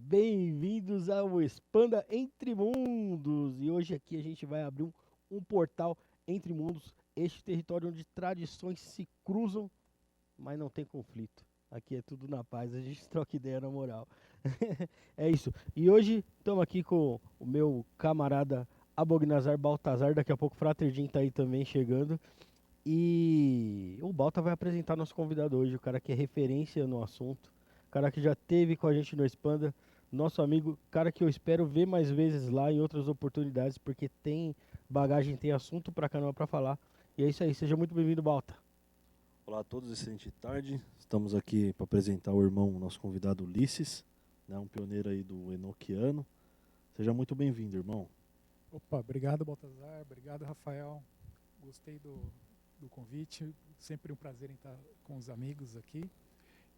Bem-vindos ao Expanda Entre Mundos. E hoje aqui a gente vai abrir um portal entre mundos, este território onde tradições se cruzam, mas não tem conflito. Aqui é tudo na paz, a gente troca ideia na moral. É isso. E hoje estamos aqui com o meu camarada Abognazar Baltazar, daqui a pouco o Frater Jim tá aí também chegando. E o Balta vai apresentar nosso convidado hoje, o cara que é referência no assunto, o cara que já teve com a gente no Expanda, nosso amigo, cara que eu espero ver mais vezes lá em outras oportunidades, porque tem bagagem, tem assunto pra caramba pra falar. E é isso aí, seja muito bem-vindo, Balta. Olá a todos, excelente tarde. Estamos aqui para apresentar o irmão, nosso convidado Ulisses, né, um pioneiro aí do Enoquiano. Seja muito bem-vindo, irmão. Opa, obrigado Baltazar, obrigado Rafael. Gostei do convite, sempre um prazer em estar com os amigos aqui.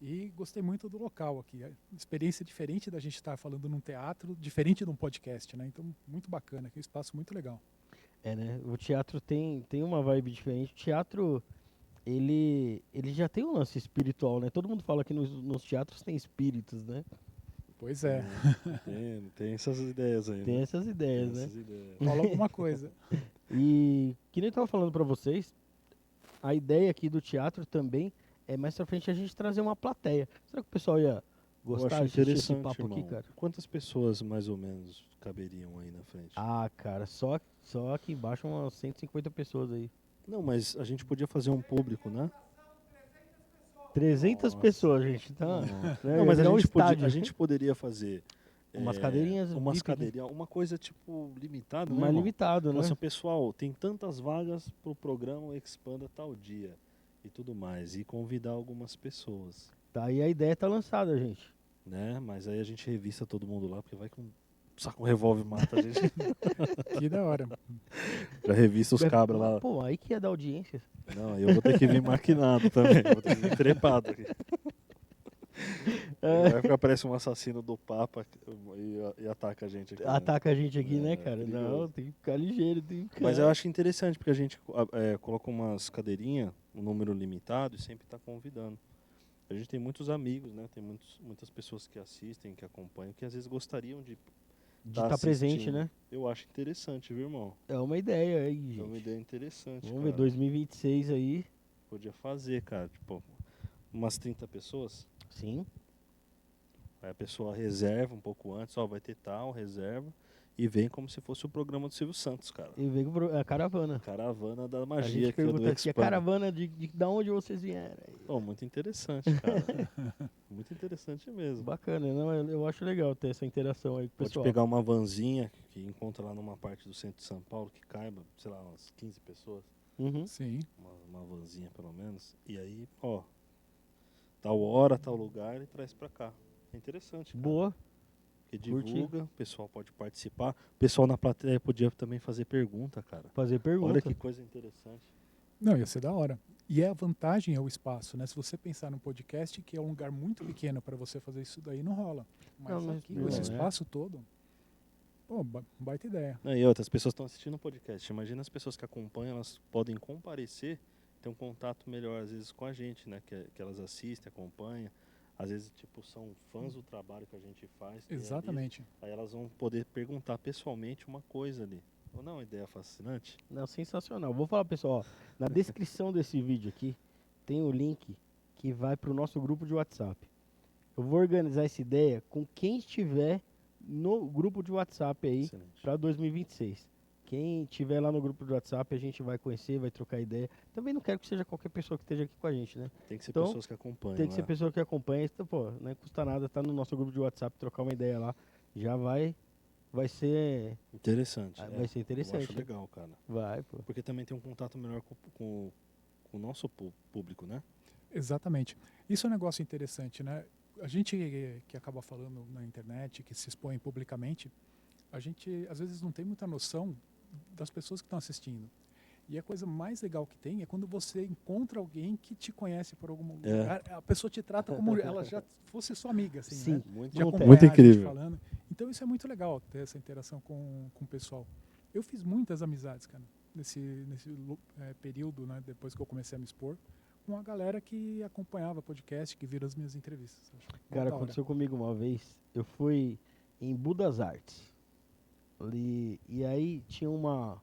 E gostei muito do local aqui, experiência diferente da gente estar falando num teatro, diferente de um podcast, né? Então, muito bacana, aqui um espaço muito legal. É, né? O teatro tem uma vibe diferente. O teatro, ele já tem um lance espiritual, né? Todo mundo fala que nos teatros tem espíritos, né? Pois é, Tem essas ideias aí, Tem né? essas ideias, Tem né? essas ideias. rola alguma coisa. E que nem eu tava falando pra vocês, a ideia aqui do teatro também é mais pra frente a gente trazer uma plateia. Será que o pessoal ia Eu gostar acho de assistir esse interessante, papo irmão. aqui, cara? Quantas pessoas mais ou menos caberiam aí na frente? Ah, cara, só aqui embaixo umas 150 pessoas aí. Não, mas a gente podia fazer um público, né? 300 Nossa. pessoas, gente, tá? Nossa. Né? Não, mas Ia virar um a estádio. gente poderia fazer Umas cadeirinhas umas VIP, né? cadeirinhas, uma coisa tipo limitada, né, Mais irmão? limitado, Fala né? assim, pessoal, tem tantas vagas pro programa Expanda tal dia e tudo mais, e convidar algumas pessoas, Tá aí a ideia tá lançada, gente. né? Mas aí a gente revista todo mundo lá, porque vai que um saco um revólver mata a gente. Que da hora. Já revista os cabras lá. Pô, aí que ia dar audiência. Não, aí eu vou ter que vir maquinado também, vou ter que vir trepado aqui. É. Vai ficar parece um assassino do Papa e ataca a gente aqui. Né? Ataca a gente aqui, né, É, cara? perigoso. Não, tem que ficar ligeiro, tem que ficar... Mas eu acho interessante, porque a gente coloca umas cadeirinhas, um número limitado, e sempre está convidando. A gente tem muitos amigos, né? Tem muitas pessoas que assistem, que acompanham, que às vezes gostariam de de estar presente, assistindo. né? Eu acho interessante, viu, irmão? É uma ideia aí, gente. É uma ideia interessante, Vamos cara. ver, 2026 aí. Podia fazer, cara. Tipo, umas 30 pessoas. Sim. Aí a pessoa reserva um pouco antes, ó, vai ter tal, reserva. E vem como se fosse o programa do Silvio Santos, cara. E vem com a caravana. Caravana da A magia, gente que é do pergunta aqui, a Expand. caravana de da onde vocês vieram? Pô, muito interessante, cara. Muito interessante mesmo. Bacana, não? Eu acho legal ter essa interação aí com o Pode pessoal. pegar uma vanzinha que encontra lá numa parte do centro de São Paulo que caiba, sei lá, umas 15 pessoas. Uhum. Sim, Uma vanzinha pelo menos. E aí, ó, tal hora, tal lugar e traz pra cá. É interessante, cara. Boa. Porque Curti. divulga, o pessoal pode participar. O pessoal na plateia podia também fazer pergunta, cara. Fazer pergunta. Olha que coisa interessante. não, ia ser da hora. E a vantagem é o espaço, né? Se você pensar num podcast, que é um lugar muito pequeno para você fazer isso daí, não rola. Mas Não, mas aqui, não com esse é. espaço todo, pô, baita ideia. Não, e outras pessoas estão assistindo o podcast. Imagina as pessoas que acompanham, elas podem comparecer, ter um contato melhor às vezes com a gente, né? Que elas assistem, acompanham. Às vezes, tipo, são fãs do trabalho que a gente faz. Exatamente. Aí elas vão poder perguntar pessoalmente uma coisa ali. Ou não, ideia fascinante? Não, sensacional. Vou falar, pessoal, ó, na descrição desse vídeo aqui tem o link que vai pro nosso grupo de WhatsApp. Eu vou organizar essa ideia com quem estiver no grupo de WhatsApp aí Excelente. para 2026. Quem estiver lá no grupo de WhatsApp, a gente vai conhecer, vai trocar ideia. Também não quero que seja qualquer pessoa que esteja aqui com a gente, né? Tem que ser Então, pessoas que acompanham. Tem que ser né? pessoa que acompanha. Então, pô, não custa nada, tá no nosso grupo de WhatsApp, trocar uma ideia lá. Já vai ser, Interessante. vai ser Eu interessante. acho legal, cara. Vai, pô. Porque também tem um contato melhor com o nosso público, né? Exatamente. Isso é um negócio interessante, né? A gente que acaba falando na internet, que se expõe publicamente, a gente às vezes não tem muita noção das pessoas que estão assistindo. E a coisa mais legal que tem é quando você encontra alguém que te conhece por algum lugar, a pessoa te trata como ela já fosse sua amiga, assim, Sim. né? Muito, De Muito acompanhar muito a gente incrível. falando. Então isso é muito legal, ter essa interação com o pessoal. Eu fiz muitas amizades, cara, nesse período, né, depois que eu comecei a me expor, com a galera que acompanhava podcast, que viram as minhas entrevistas. Acho mó Cara, da hora. aconteceu comigo uma vez. Eu fui em Budas Artes. Ali, e aí tinha uma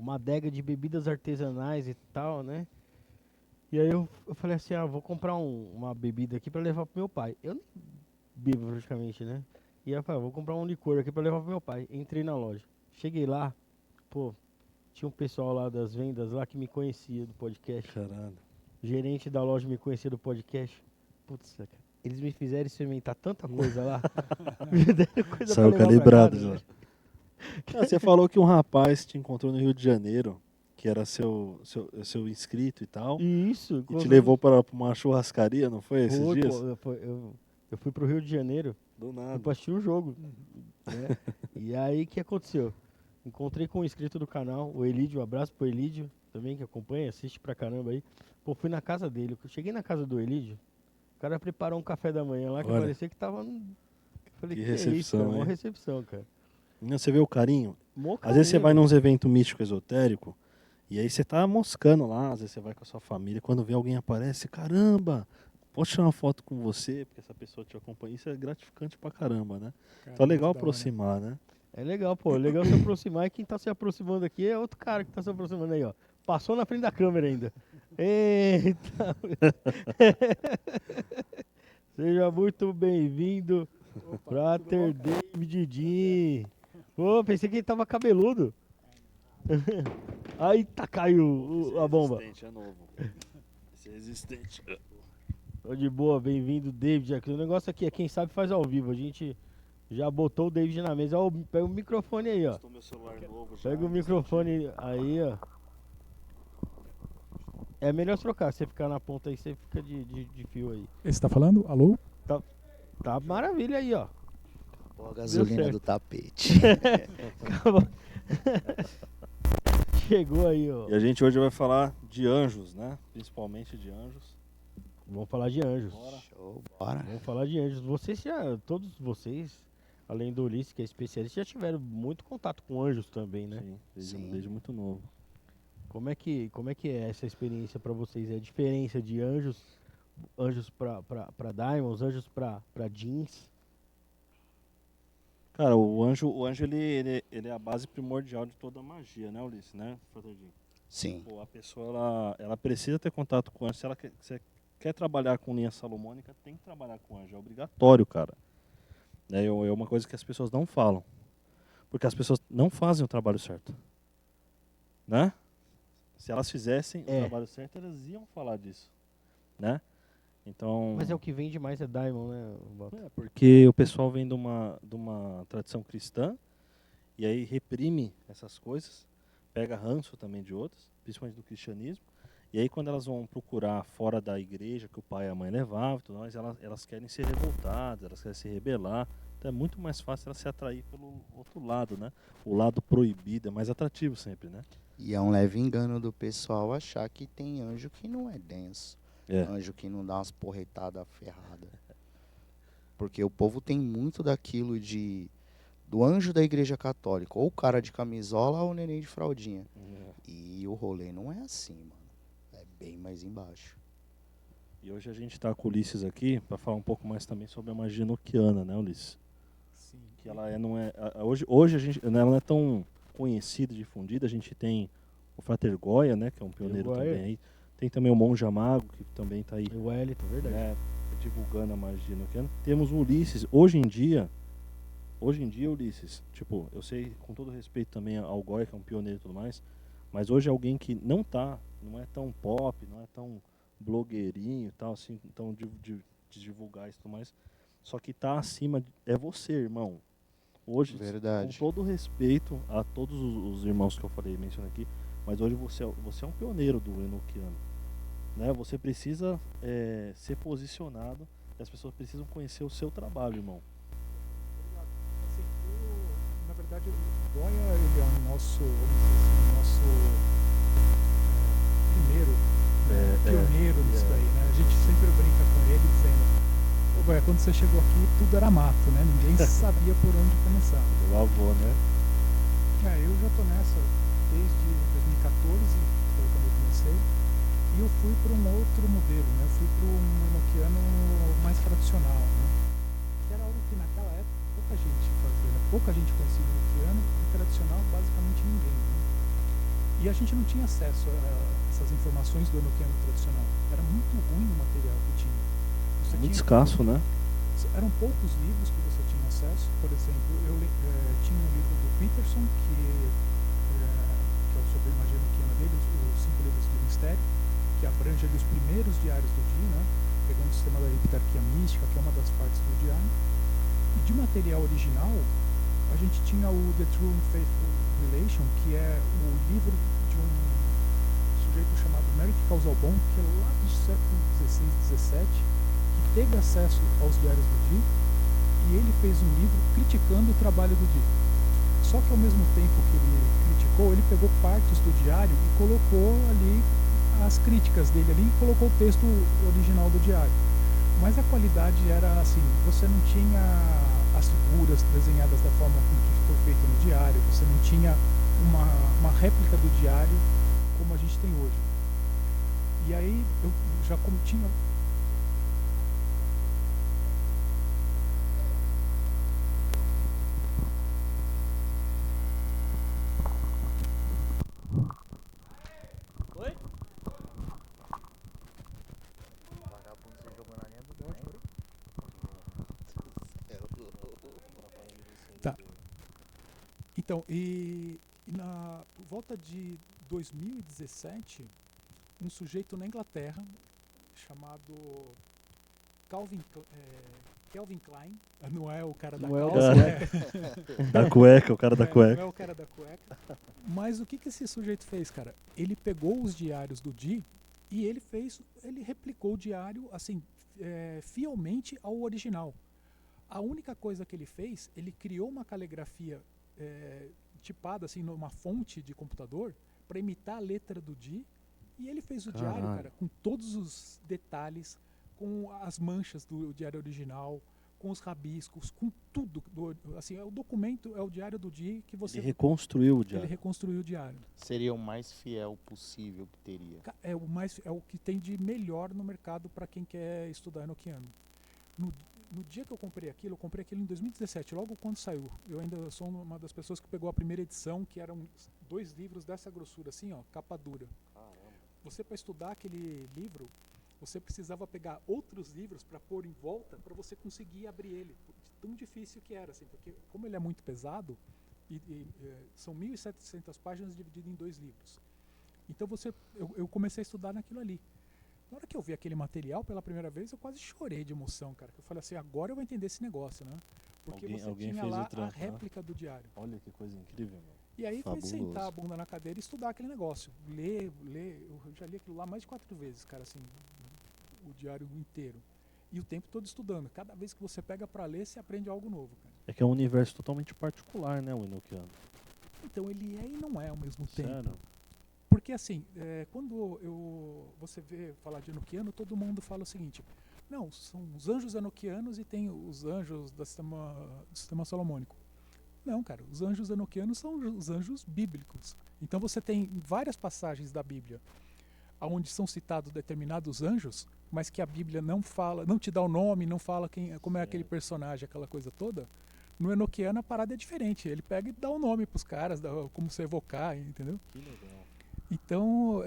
adega de bebidas artesanais e tal, né? E aí eu falei assim, vou comprar uma bebida aqui pra levar pro meu pai. Eu nem bebo praticamente, né? E aí eu falei, vou comprar um licor aqui pra levar pro meu pai. Entrei na loja. Cheguei lá, pô, tinha um pessoal lá das vendas lá que me conhecia do podcast. Caralho. O gerente da loja me conhecia do podcast. Putz, cara, eles me fizeram experimentar tanta coisa lá. Me deram coisa Saiu pra levar calibrado pra casa, já. né? Você falou que um rapaz te encontrou no Rio de Janeiro, que era seu inscrito e tal, Isso. e te levou para uma churrascaria, não foi esses Foi, dias? pô, eu fui pro Rio de Janeiro. Do Fui nada. pra assistir o jogo. Né? E aí, o que aconteceu? Encontrei com um inscrito do canal, o Elídio. Um abraço pro Elídio também, que acompanha, assiste pra caramba aí. Pô, fui na casa dele. Eu cheguei na casa do Elídio, o cara preparou um café da manhã lá que Olha. parecia que tava... Eu falei, Que que é isso, recepção, cara? Mó hein? recepção, cara. Não, você vê o carinho? Mó Às vezes você carinho, vai velho. nos eventos místico esotérico e aí você tá moscando lá, às vezes você vai com a sua família, quando vê alguém aparece, caramba, posso tirar uma foto com você, porque essa pessoa te acompanha, isso é gratificante pra caramba, né? Cara, Então é legal muito da hora. aproximar, né? É legal, pô. É legal se aproximar. E quem tá se aproximando aqui é outro cara que tá se aproximando aí, ó. Passou na frente da câmera ainda. Eita. Seja muito bem-vindo, Opa, Frater tudo bom, cara? David Din. Pô, pensei que ele tava cabeludo. Aí tá, caiu a bomba. É novo. Esse é resistente. Tô de boa, bem-vindo, David. Aqui, o negócio aqui é quem sabe faz ao vivo. A gente já botou o David na mesa. Ó, pega o microfone aí, ó. Estou meu celular novo já. Pega o microfone aí, ó. É melhor trocar, você ficar na ponta aí, você fica de fio aí. Esse tá falando? Alô? Tá maravilha aí, ó. Pô, a gasolina certo. do tapete. Acabou. Chegou aí, ó. E a gente hoje vai falar de anjos, né? Principalmente de anjos. Vamos falar de anjos. Bora. Show, bora. Vamos falar de anjos. Todos vocês, além do Ulisses, que é especialista, já tiveram muito contato com anjos também, né? Sim, Sim. desde muito novo. Como é que é essa experiência pra vocês? É a diferença de anjos pra Diamonds, anjos pra Jeans? Cara, o anjo ele é a base primordial de toda a magia, né, Ulisses, né, Fraterdinho? Sim. Pô, a pessoa, ela precisa ter contato com anjo. Se ela quer trabalhar com linha salomônica, tem que trabalhar com anjo. É obrigatório, cara. É uma coisa que as pessoas não falam. Porque as pessoas não fazem o trabalho certo. Né? Se elas fizessem o trabalho certo, elas iam falar disso. Né? Então... Mas é o que vende mais é Diamond, né, Bota? Porque o pessoal vem de uma tradição cristã e aí reprime essas coisas, pega ranço também de outras, principalmente do cristianismo, e aí quando elas vão procurar fora da igreja que o pai e a mãe levavam, tudo mais, elas querem ser revoltadas, elas querem se rebelar, então é muito mais fácil elas se atrair pelo outro lado, né? O lado proibido é mais atrativo sempre, né? E é um leve engano do pessoal achar que tem anjo que não é denso. É. Anjo que não dá umas porretadas ferradas. Porque o povo tem muito daquilo do anjo da igreja católica. Ou o cara de camisola ou o neném de fraldinha. E o rolê não é assim, mano. É bem mais embaixo. E hoje a gente está com o Ulisses aqui para falar um pouco mais também sobre a magia enoquiana, né, Ulisses? Sim. Que ela não é hoje a gente ela não é tão conhecida, difundida. A gente tem o Frater Goya, né, que é um pioneiro Goya. também aí. Tem também o Monge Amago, que também está aí, O Wellington, verdade. né, divulgando a magia enoquiana. Temos o Ulisses. Hoje em dia, Ulisses, tipo, eu sei com todo respeito também ao Goya, que é um pioneiro e tudo mais, mas hoje é alguém que não é tão pop, não é tão blogueirinho e tal, assim, tão de divulgar isso e tudo mais, só que tá acima, é você, irmão. Hoje, Verdade. com todo respeito a todos os irmãos que eu mencionei aqui, mas hoje você é um pioneiro do enoquiano, né? Você precisa ser posicionado, e as pessoas precisam conhecer o seu trabalho, irmão. Assim, na verdade, o Goya ele é o nosso, vamos dizer assim, primeiro pioneiro nisso daí, né? A gente sempre brinca com ele dizendo, ô Goya, quando você chegou aqui tudo era mato, né? Ninguém sabia por onde começar. Meu avô, né? Eu já tô nessa desde 2014, foi quando eu comecei. E eu fui para um outro modelo, né? Eu fui para um enoquiano mais tradicional, né? Que era algo que naquela época pouca gente fazia, né? Pouca gente conhecia o enoquiano, e tradicional basicamente ninguém, né? E a gente não tinha acesso a essas informações do enoquiano tradicional. Era muito ruim o material que tinha. Você Muito tinha escasso, né? eram poucos livros que você tinha acesso. Por exemplo, tinha um livro do Peterson, que é o sobre magia enoquiana dele, os 5 livros do mistério, que abrange ali os primeiros diários do Di, né? Pegando o sistema da heptarquia mística, que é uma das partes do diário. E de material original, a gente tinha o The True and Faithful Relation, que é o livro de um sujeito chamado Merrick Casalbon, que é lá do século XVI, XVII, que teve acesso aos diários do Di, e ele fez um livro criticando o trabalho do Di. Só que ao mesmo tempo que ele criticou, ele pegou partes do diário e colocou ali as críticas dele ali e colocou o texto original do diário. Mas a qualidade era assim, você não tinha as figuras desenhadas da forma como que foi feito no diário, você não tinha uma réplica do diário como a gente tem hoje. E aí eu já como tinha Vagabundo, você jogou na linha do trem. Tá. Então, por volta de 2017, um sujeito na Inglaterra chamado Calvin Klein, não é o cara da Não é o calça, Da cueca, o cara da não cueca. é o cara da cueca. Mas o que esse sujeito fez, cara? Ele pegou os diários do Di e ele replicou o diário assim, fielmente ao original. A única coisa que ele fez, ele criou uma caligrafia tipada assim numa fonte de computador para imitar a letra do Di, e ele fez o diário, cara, com todos os detalhes, com as manchas do diário original, com os rabiscos, com tudo. Assim, o documento é o diário do Di que você... Ele reconstruiu o Ele diário. reconstruiu o diário. Seria o mais fiel possível que teria. É o que tem de melhor no mercado para quem quer estudar enoquiano. No dia que eu comprei aquilo em 2017, logo quando saiu. Eu ainda sou uma das pessoas que pegou a primeira edição, que eram 2 livros dessa grossura, assim, ó, capa dura. Caramba. Você, para estudar aquele livro, você precisava pegar outros livros para pôr em volta para você conseguir abrir ele. Tão difícil que era, assim, porque como ele é muito pesado, são 1.700 páginas dividido em 2 livros. Então eu comecei a estudar naquilo ali. Na hora que eu vi aquele material pela primeira vez, eu quase chorei de emoção, cara. Eu falei assim, agora eu vou entender esse negócio, né? Porque Alguém tinha fez lá o trampo, a réplica do diário. Olha que coisa incrível, meu. E aí foi Fabuloso. sentar a bunda na cadeira e estudar aquele negócio. Ler. Eu já li aquilo lá mais de 4 vezes, cara, assim, o diário inteiro. E o tempo todo estudando. Cada vez que você pega pra ler, você aprende algo novo, cara. É que é um universo totalmente particular, né, o enoquiano. Então ele é e não é ao mesmo tempo. Sério? Porque assim, quando você vê falar de enoquiano, todo mundo fala o seguinte: não, são os anjos enoquianos e tem os anjos do sistema salomônico. Não, cara, os anjos enoquianos são os anjos bíblicos. Então você tem várias passagens da Bíblia onde são citados determinados anjos, mas que a Bíblia não fala, não te dá o nome, não fala como é aquele personagem, aquela coisa toda. No enoquiano a parada é diferente. Ele pega e dá o nome pros caras, como se evocar, entendeu? Que legal. Então,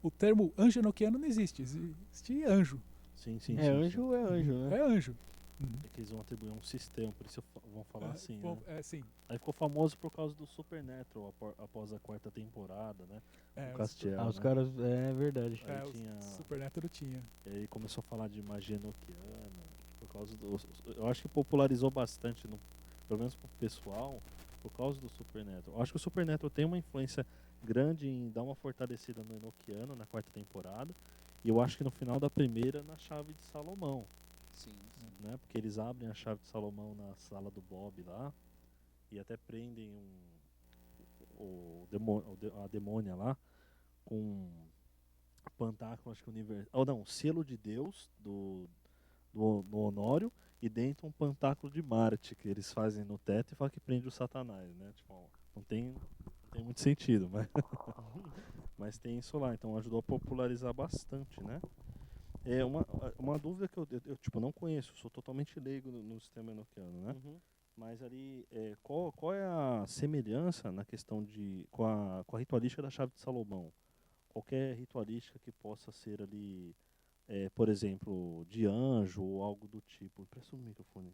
o termo anjo enoquiano não existe, existe anjo. Sim, sim, É sim, anjo, é anjo, né? É anjo. É que eles vão atribuir um sistema, por isso vão falar assim, né? Sim. Aí ficou famoso por causa do Supernatural, após a 4ª temporada, né? O Castiel, Os né? caras, é verdade. Aí tinha... o Supernatural tinha. E aí começou a falar de magia enoquiana, por causa do... Eu acho que popularizou bastante, pelo menos pro pessoal, por causa do Supernatural. Eu acho que o Supernatural tem uma influência grande em dar uma fortalecida no enoquiano na 4ª temporada, e eu acho que no final da primeira, na Chave de Salomão. Sim. Né? Porque eles abrem a Chave de Salomão na sala do Bob lá, e até prendem a demônia lá com pantáculo, acho que universal. Não, selo de Deus do Honório, e dentro um pantáculo de Marte que eles fazem no teto e falam que prende o Satanás, né? Tipo, não tem muito sentido, mas Mas tem isso lá, então ajudou a popularizar bastante, né? É uma dúvida que eu tipo, não conheço, sou totalmente leigo no sistema enoquiano, né? Uhum. Mas ali, qual é a semelhança na questão com a ritualística da chave de Salomão? Qualquer ritualística que possa ser ali, por exemplo, de anjo ou algo do tipo. Presta um microfone.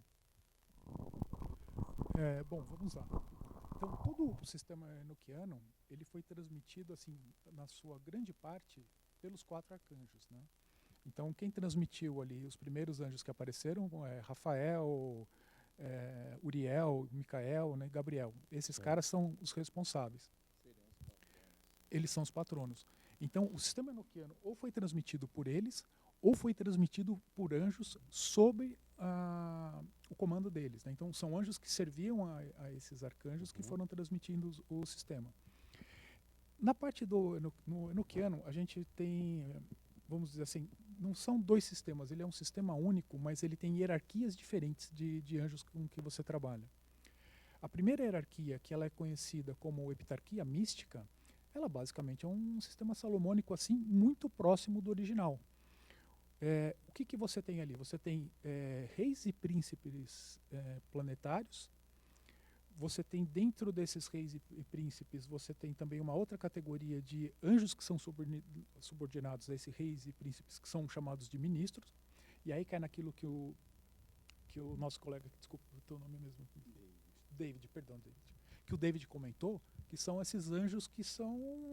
Bom, vamos lá. Então, todo o sistema enoquiano, ele foi transmitido, assim, na sua grande parte, pelos 4 arcanjos, né? Então, quem transmitiu ali os primeiros anjos que apareceram é Rafael, Uriel, Micael, né, Gabriel. Esses caras são os responsáveis. Eles são os patronos. Então, o sistema enoquiano ou foi transmitido por eles, ou foi transmitido por anjos sob o comando deles, né? Então, são anjos que serviam a esses arcanjos que foram transmitindo o sistema. Na parte no enoquiano, a gente tem, vamos dizer assim, não são 2 sistemas, ele é um sistema único, mas ele tem hierarquias diferentes de anjos com que você trabalha. A primeira hierarquia, que ela é conhecida como epitarquia mística, ela basicamente é um sistema salomônico assim muito próximo do original. O que você tem ali? Você tem reis e príncipes planetários. Você tem dentro desses reis e príncipes, você tem também uma outra categoria de anjos que são subordinados a esses reis e príncipes que são chamados de ministros. E aí cai naquilo que o nosso colega, desculpa o teu nome mesmo, David, que o David comentou, que são esses anjos que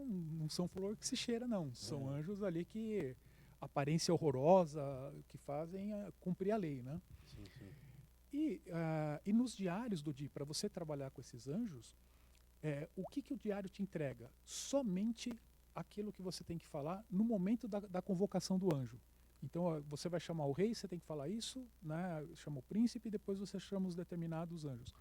não são flor que se cheira, não. São anjos ali que aparência horrorosa, que fazem cumprir a lei, né? Sim, sim. E nos diários do dia, para você trabalhar com esses anjos, o que o diário te entrega? Somente aquilo que você tem que falar no momento da convocação do anjo. Então, você vai chamar o rei, você tem que falar isso, né? Chama o príncipe e depois você chama os determinados anjos.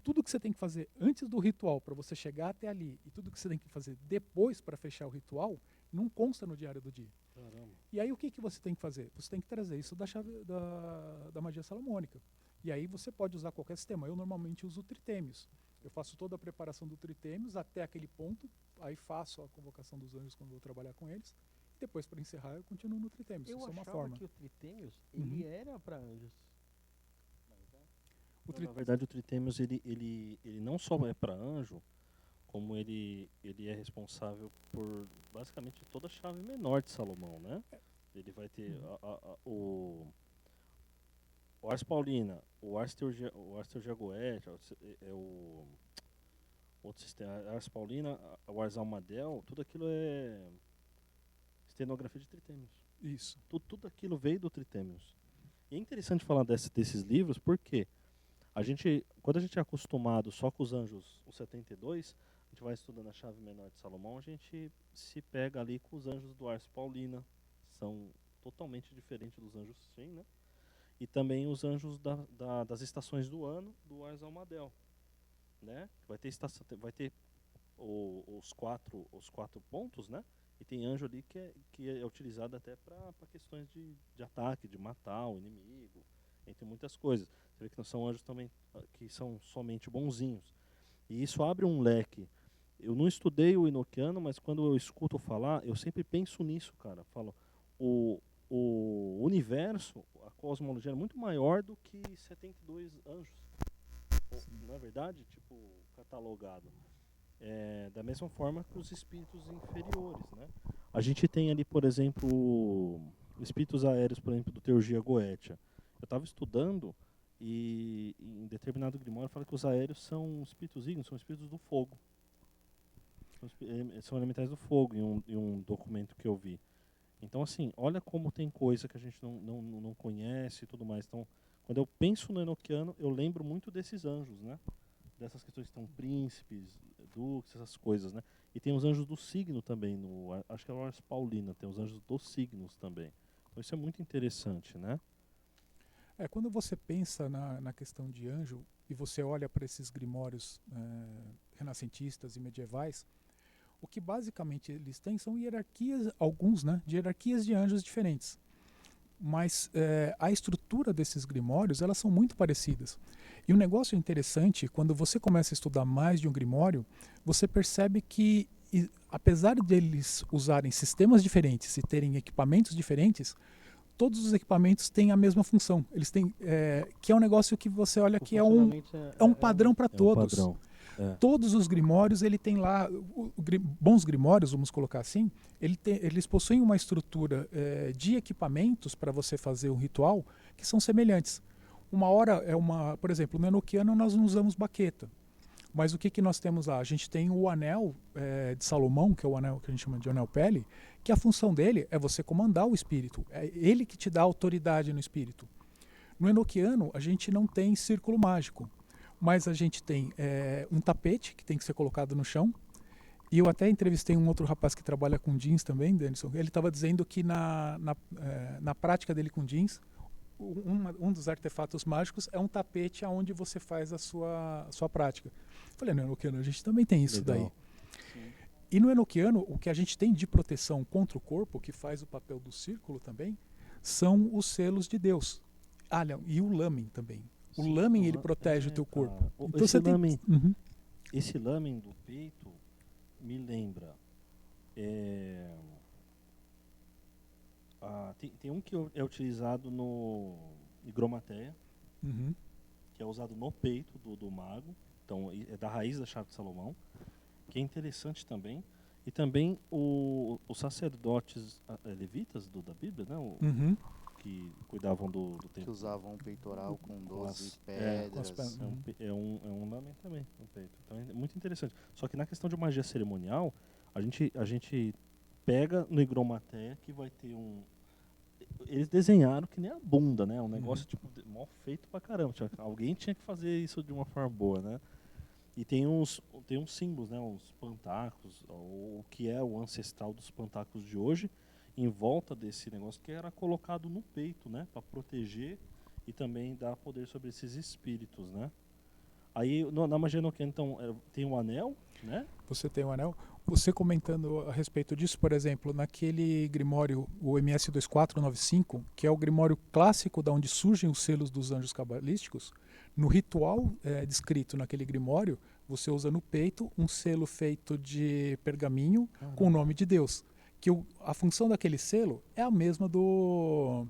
Tudo que você tem que fazer antes do ritual para você chegar até ali e tudo que você tem que fazer depois para fechar o ritual não consta no diário do dia. Caramba. E aí o que você tem que fazer? Você tem que trazer isso da chave da magia salomônica. E aí você pode usar qualquer sistema. Eu normalmente uso o tritêmios. Eu faço toda a preparação do tritêmios até aquele ponto, aí faço a convocação dos anjos quando vou trabalhar com eles. E depois, para encerrar, eu continuo no tritêmios. Eu Isso é uma achava forma. que o Tritêmios, ele era para anjos. Na verdade, o Tritêmios, ele não só é para anjo, como ele é responsável por basicamente toda a chave menor de Salomão, né? Ele vai ter o Ars Paulina, o Ars Teurgia-Goetia, o outro sistema, a Ars Paulina, o Ars Almadel, tudo aquilo é estenografia de Tritêmios. Isso. Tudo aquilo veio do Tritêmios. E é interessante falar desses livros porque quando a gente é acostumado só com os anjos, os 72, a gente vai estudando a chave menor de Salomão, a gente se pega ali com os anjos do Ars Paulina, são totalmente diferentes dos anjos Shem, né? E também os anjos das estações do ano do Ars Almadel, né? Vai ter os quatro pontos, né? E tem anjo ali que é utilizado até para questões de ataque, de matar o inimigo, entre muitas coisas. Você vê que não são anjos também que são somente bonzinhos. E isso abre um leque. Eu não estudei o enoquiano, mas quando eu escuto falar, eu sempre penso nisso, cara. Falo, o universo, a cosmologia é muito maior do que 72 anjos. Não é verdade? Tipo, catalogado. Da mesma forma que os espíritos inferiores, né? A gente tem ali, por exemplo, espíritos aéreos, por exemplo, do Teurgia-Goetia. Eu estava estudando e em determinado grimório fala que os aéreos são espíritos ígneos, são espíritos do fogo. São elementais do fogo em um documento que eu vi. Então, assim, olha como tem coisa que a gente não conhece e tudo mais. Então, quando eu penso no enoquiano, eu lembro muito desses anjos, né? Dessas questões que estão príncipes, duques, essas coisas, né? E tem os anjos do signo também, acho que é o Ars Paulina, tem os anjos dos signos também. Então isso é muito interessante, né? Quando você pensa na questão de anjo e você olha para esses grimórios renascentistas e medievais, o que basicamente eles têm são hierarquias, alguns, né, de hierarquias de anjos diferentes. Mas a estrutura desses grimórios, elas são muito parecidas. E um negócio interessante, quando você começa a estudar mais de um grimório, você percebe que e apesar deles usarem sistemas diferentes e terem equipamentos diferentes, todos os equipamentos têm a mesma função. Eles têm, que é um negócio que você olha que é um padrão para todos. padrão. Todos os grimórios, ele tem lá, bons grimórios, vamos colocar assim, eles possuem uma estrutura de equipamentos para você fazer um ritual que são semelhantes. Uma hora por exemplo, no Enoquiano nós não usamos baqueta. Mas o que nós temos lá? A gente tem o anel de Salomão, que é o anel que a gente chama de anel pele, que a função dele é você comandar o espírito. É ele que te dá autoridade no espírito. No Enoquiano, a gente não tem círculo mágico, mas a gente tem um tapete que tem que ser colocado no chão. E eu até entrevistei um outro rapaz que trabalha com jeans também, Denison. Ele estava dizendo que na prática dele com jeans, um dos artefatos mágicos é um tapete onde você faz a sua prática. Eu falei, no Enoquiano a gente também tem isso. Legal. Daí. Sim. E no Enoquiano, o que a gente tem de proteção contra o corpo, que faz o papel do círculo também, são os selos de Deus. E o lamen também. O lamen, ele protege o teu corpo. Então esse lamen do peito me lembra... tem um que é utilizado no higromateia, que é usado no peito do mago. Então, é da raiz da chave de Salomão, que é interessante também. E também os sacerdotes levitas da Bíblia, né? Que cuidavam do templo. Que usavam um peitoral com 12 pedras. É um lamen também no peito. Então, é muito interessante. Só que na questão de magia cerimonial, a gente pega no higromateia que vai ter eles desenharam que nem a bunda, né? Um negócio tipo mal feito pra caramba. Alguém tinha que fazer isso de uma forma boa, né? E tem uns símbolos, né? Os pantáculos, o que é o ancestral dos pantáculos de hoje, em volta desse negócio que era colocado no peito, né? Para proteger e também dar poder sobre esses espíritos, né? Aí na magia enoquiana, então, tem um anel, né? Você tem um anel. Você comentando a respeito disso, por exemplo, naquele grimório, o MS 2495, que é o grimório clássico da onde surgem os selos dos anjos cabalísticos, no ritual descrito naquele grimório, você usa no peito um selo feito de pergaminho com o nome de Deus. Que a função daquele selo é a mesma do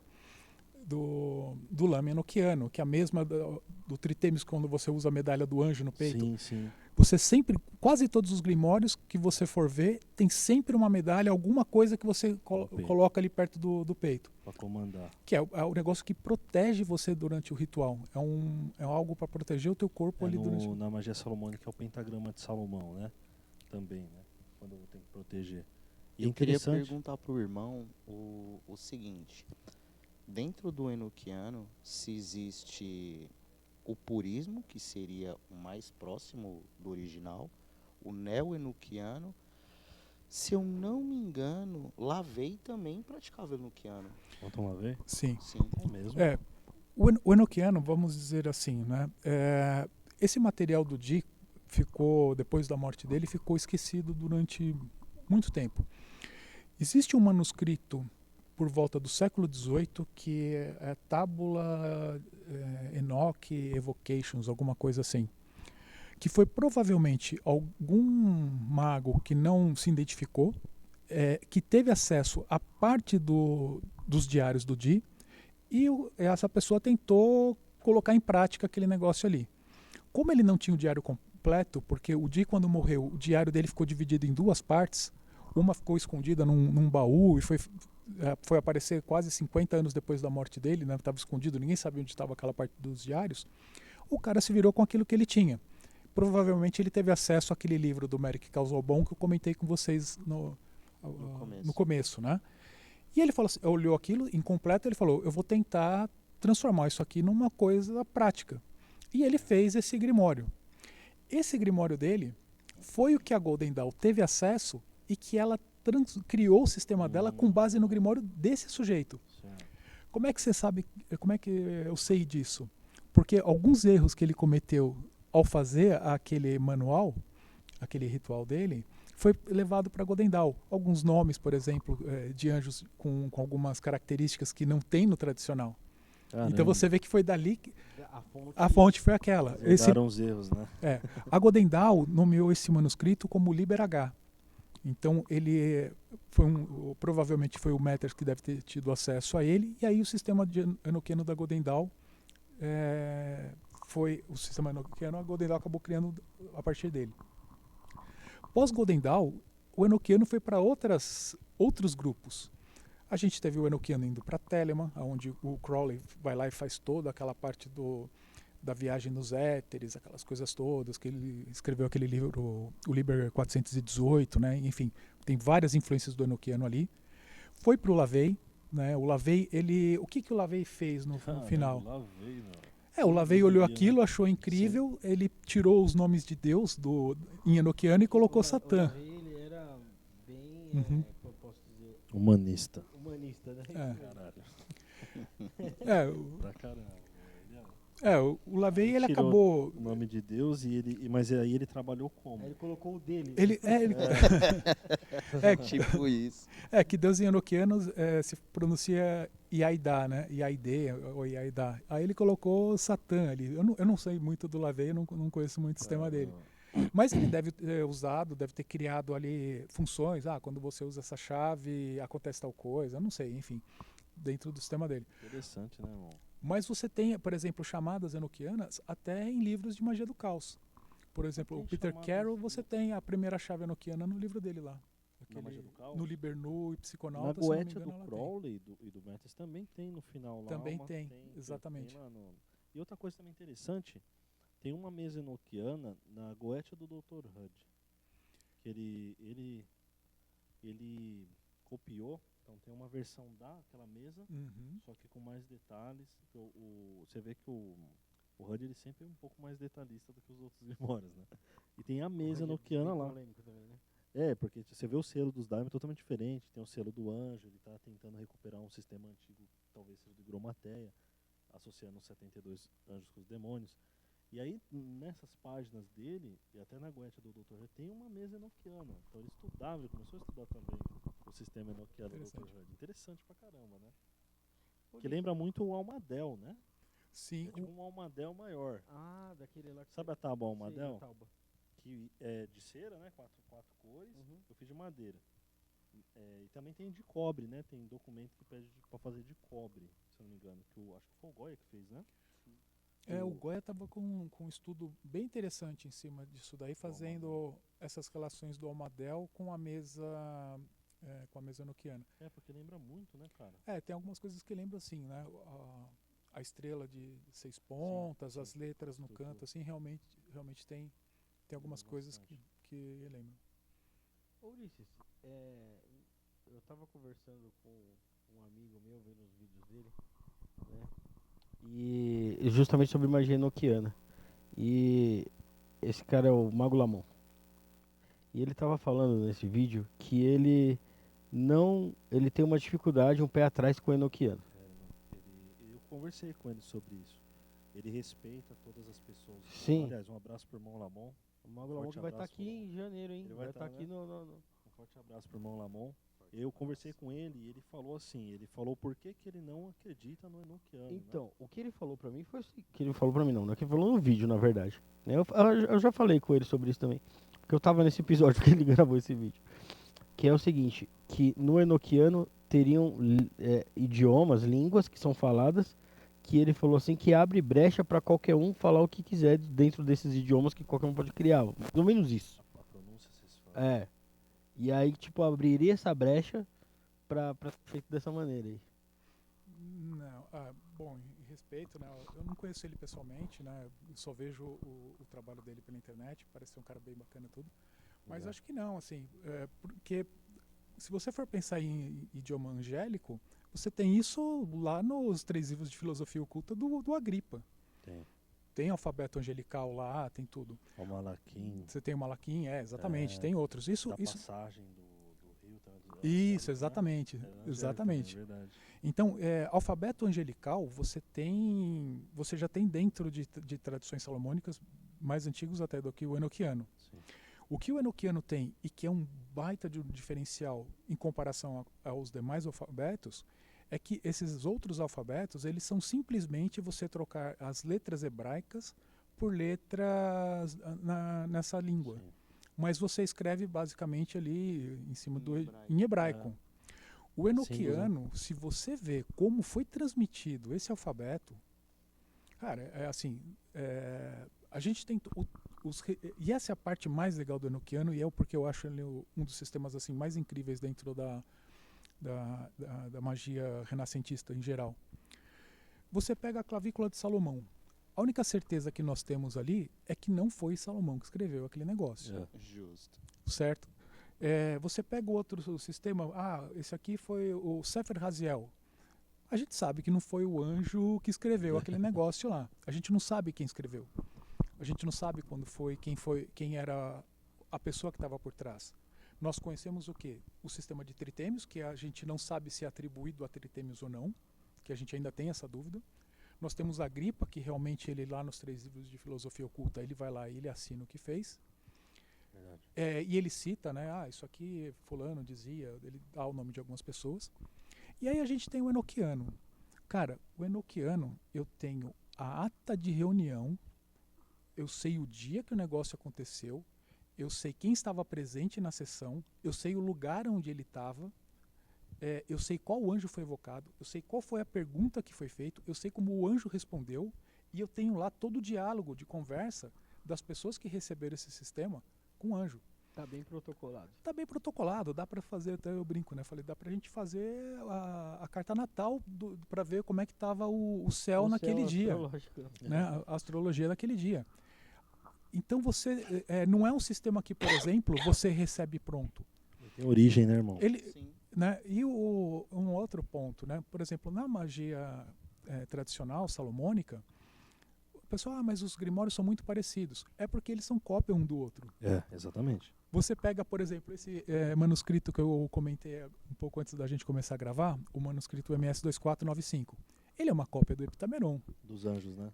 lamen enoquiano, que é a mesma do Tritemis, quando você usa a medalha do anjo no peito. Sim, sim. Você sempre, quase todos os grimórios que você for ver, tem sempre uma medalha, alguma coisa que você coloca ali perto do peito. Para comandar. Que é o negócio que protege você durante o ritual. É algo para proteger o teu corpo ali durante o... Na magia salomônica é o pentagrama de Salomão, né? Também, né? Quando tem que proteger. E eu queria perguntar pro irmão o seguinte. Dentro do enoquiano, se existe o purismo, que seria o mais próximo do original, o neo-enoquiano. Se eu não me engano, Lavey também praticava enoquiano. Ontem Lavey? Sim. É mesmo? O enoquiano, vamos dizer assim, né? Esse material do Di ficou, depois da morte dele, ficou esquecido durante muito tempo. Existe um manuscrito por volta do século XVIII, que é Tábula Enoch Evocations, alguma coisa assim, que foi provavelmente algum mago que não se identificou, que teve acesso a parte dos diários do Di, e essa pessoa tentou colocar em prática aquele negócio ali. Como ele não tinha o diário completo, porque o Di, quando morreu, o diário dele ficou dividido em duas partes, uma ficou escondida num baú e foi aparecer quase 50 anos depois da morte dele, né? Estava escondido, ninguém sabia onde estava aquela parte dos diários. O cara se virou com aquilo que ele tinha. Provavelmente ele teve acesso àquele livro do Merrick Casalbon que eu comentei com vocês no começo, né? E ele falou assim, olhou aquilo incompleto, ele falou, eu vou tentar transformar isso aqui numa coisa prática. E ele fez esse grimório. Esse grimório dele foi o que a Golden Dawn teve acesso e que ela criou o sistema dela com base no grimório desse sujeito. Como é que você sabe, como é que eu sei disso? Porque alguns erros que ele cometeu ao fazer aquele manual, aquele ritual dele, foi levado para Golden Dawn. Alguns nomes, por exemplo, de anjos com algumas características que não tem no tradicional. Caramba. Então você vê que foi dali que a fonte foi aquela. Os erros, né? A Golden Dawn nomeou esse manuscrito como Liber H, Então ele provavelmente foi o Matters que deve ter tido acesso a ele, e aí o sistema enoquiano da Golden Dawn foi o sistema enoquiano, a Golden Dawn acabou criando a partir dele. Pós Golden Dawn, o enoquiano foi para outros grupos. A gente teve o enoquiano indo para Telemann, onde o Crowley vai lá e faz toda aquela parte da viagem nos éteres, aquelas coisas todas, que ele escreveu aquele livro, o Liber 418, né? Enfim, tem várias influências do enoquiano ali. Foi para o LaVey, né? O LaVey, o que o LaVey fez no final? O LaVey olhou aquilo, achou incrível, ele tirou os nomes de Deus em enoquiano e colocou Satã. O LaVey, ele era bem, como eu posso dizer, Humanista, né? Pra caramba. O LaVey, ele tirou acabou... o nome de Deus, mas aí ele trabalhou como? Aí ele colocou o dele. Tipo isso. Que Deus em enoquiano se pronuncia Iaidá, né? Iaide ou Iaidá. Aí ele colocou Satã ali. Eu não sei muito do LaVey, eu não conheço muito o sistema dele. Mas ele deve ter deve ter criado ali funções. Quando você usa essa chave, acontece tal coisa. Eu não sei, enfim, dentro do sistema dele. Interessante, né, irmão? Mas você tem, por exemplo, chamadas enoquianas até em livros de magia do caos. Por exemplo, o Peter Carroll, você tem a primeira chave enoquiana no livro dele lá. No Liber Nu e Psiconautas. Na Goetia do Crowley e do Matters também tem no final lá. Também tem, exatamente. E outra coisa também interessante, tem uma mesa enoquiana na Goetia do Dr. Hud, que ele copiou. Então tem uma versão daquela mesa, só que com mais detalhes. Você vê que o Hud, ele sempre é um pouco mais detalhista do que os outros Grimoires, né? E tem a mesa enoquiana lá. Também, né? Porque você vê o selo dos Daimon totalmente diferente. Tem o selo do anjo, ele está tentando recuperar um sistema antigo, talvez seja do Gromateia, associando os 72 anjos com os demônios. E aí, nessas páginas dele, e até na Goetia do Dr. Hud, tem uma mesa enoquiana. Então ele estudava, ele começou a estudar também o sistema enoquiano do Dr. Hud. Interessante pra caramba, né? Que lembra muito o Almadel, né? Sim. É tipo um Almadel maior. Daquele lá. Sabe a tábua Almadel? Sei, que é de cera, né? Quatro cores. Eu fiz de madeira. E também tem de cobre, né? Tem documento que pede pra fazer de cobre, se eu não me engano. Acho que foi o Goya que fez, né? O Goya estava com um estudo bem interessante em cima disso daí, fazendo essas relações do Almadel com a mesa enoquiana. Porque lembra muito, né, cara? Tem algumas coisas que lembram assim, né? A estrela de 6 pontas, as letras no canto, assim, realmente tem algumas coisas que lembram. Ulisses, eu estava conversando com um amigo meu, vendo os vídeos dele, né? E justamente sobre magia enoquiana. E esse cara é o Mago Lamon. E ele estava falando nesse vídeo que ele tem uma dificuldade, um pé atrás com o enoquiano. Eu conversei com ele sobre isso. Ele respeita todas as pessoas. Sim. Aliás, um abraço pro irmão Lamon. O Mago Lamon que vai estar aqui em janeiro, hein? Ele vai estar aqui no... Um forte abraço pro irmão Lamon. Eu conversei com ele e ele falou assim, por que ele não acredita no enoquiano. Então, né? o que ele falou pra mim foi assim, que ele falou pra mim não, que ele falou no vídeo, na verdade. Eu já falei com ele sobre isso também, porque eu tava nesse episódio que ele gravou esse vídeo. Que é o seguinte, que no enoquiano teriam idiomas, línguas que são faladas, que ele falou assim, que abre brecha pra qualquer um falar o que quiser dentro desses idiomas que qualquer um pode criar, pelo menos isso. A pronúncia vocês falam. E aí, tipo, abriria essa brecha pra feito dessa maneira aí. Não, bom, em respeito, né? Eu não conheço ele pessoalmente, né? Eu só vejo o trabalho dele pela internet, parece ser um cara bem bacana e tudo. Mas acho que não, assim, porque se você for pensar em idioma angélico, você tem isso lá nos 3 livros de filosofia oculta do Agripa. Tem alfabeto angelical lá, tem tudo. O Malaquim. Você tem o Malaquim, exatamente, tem outros. Isso. Passagem do rio. Isso, exatamente. Exatamente. É verdade. Então, alfabeto angelical, você já tem dentro de tradições salomônicas mais antigos até do que o enoquiano. Sim. O que o enoquiano tem e que é um baita de um diferencial em comparação aos demais alfabetos é que esses outros alfabetos, eles são simplesmente você trocar as letras hebraicas por letras nessa língua. Sim. mas você escreve basicamente ali em cima Em em hebraico. O enoquiano, Símbolos, se você vê como foi transmitido esse alfabeto, cara, é assim, a gente tem e essa é a parte mais legal do enoquiano, e é porque eu acho ele um dos sistemas assim mais incríveis dentro da magia renascentista em geral. Você pega a clavícula de Salomão. A única certeza que nós temos ali é que não foi Salomão que escreveu aquele negócio, Justo. certo? Você pega o outro sistema, esse aqui foi o Sefer Haziel. A gente sabe que não foi o anjo que escreveu aquele negócio lá. A gente não sabe quem escreveu. A gente não sabe quando foi, quem era a pessoa que estava por trás. Nós conhecemos o quê? O sistema de tritêmios, que a gente não sabe se é atribuído a tritêmios ou não, que a gente ainda tem essa dúvida. Nós temos a Agripa, que realmente ele lá nos 3 livros de filosofia oculta, ele vai lá e ele assina o que fez. Verdade. E ele cita, né? Isso aqui fulano dizia, ele dá o nome de algumas pessoas. E aí a gente tem o enoquiano. Cara, o enoquiano, eu tenho a ata de reunião, eu sei o dia que o negócio aconteceu, eu sei quem estava presente na sessão, eu sei o lugar onde ele estava, eu sei qual anjo foi evocado, eu sei qual foi a pergunta que foi feita, eu sei como o anjo respondeu, e eu tenho lá todo o diálogo de conversa das pessoas que receberam esse sistema com o anjo. Tá bem protocolado. Tá bem protocolado, dá para fazer, até eu brinco, né? Falei, dá pra gente fazer a carta natal para ver como é que tava o céu naquele dia, né? A astrologia daquele dia. Então você não é um sistema que, por exemplo, você recebe pronto. Tem origem, né, irmão? Sim. Né? E um outro ponto, né? Por exemplo, na magia tradicional salomônica, o pessoal, mas os grimórios são muito parecidos. É porque eles são cópia um do outro. Exatamente. Você pega, por exemplo, esse manuscrito que eu comentei um pouco antes da gente começar a gravar, o manuscrito MS-2495. Ele é uma cópia do Heptameron. Dos anjos, né?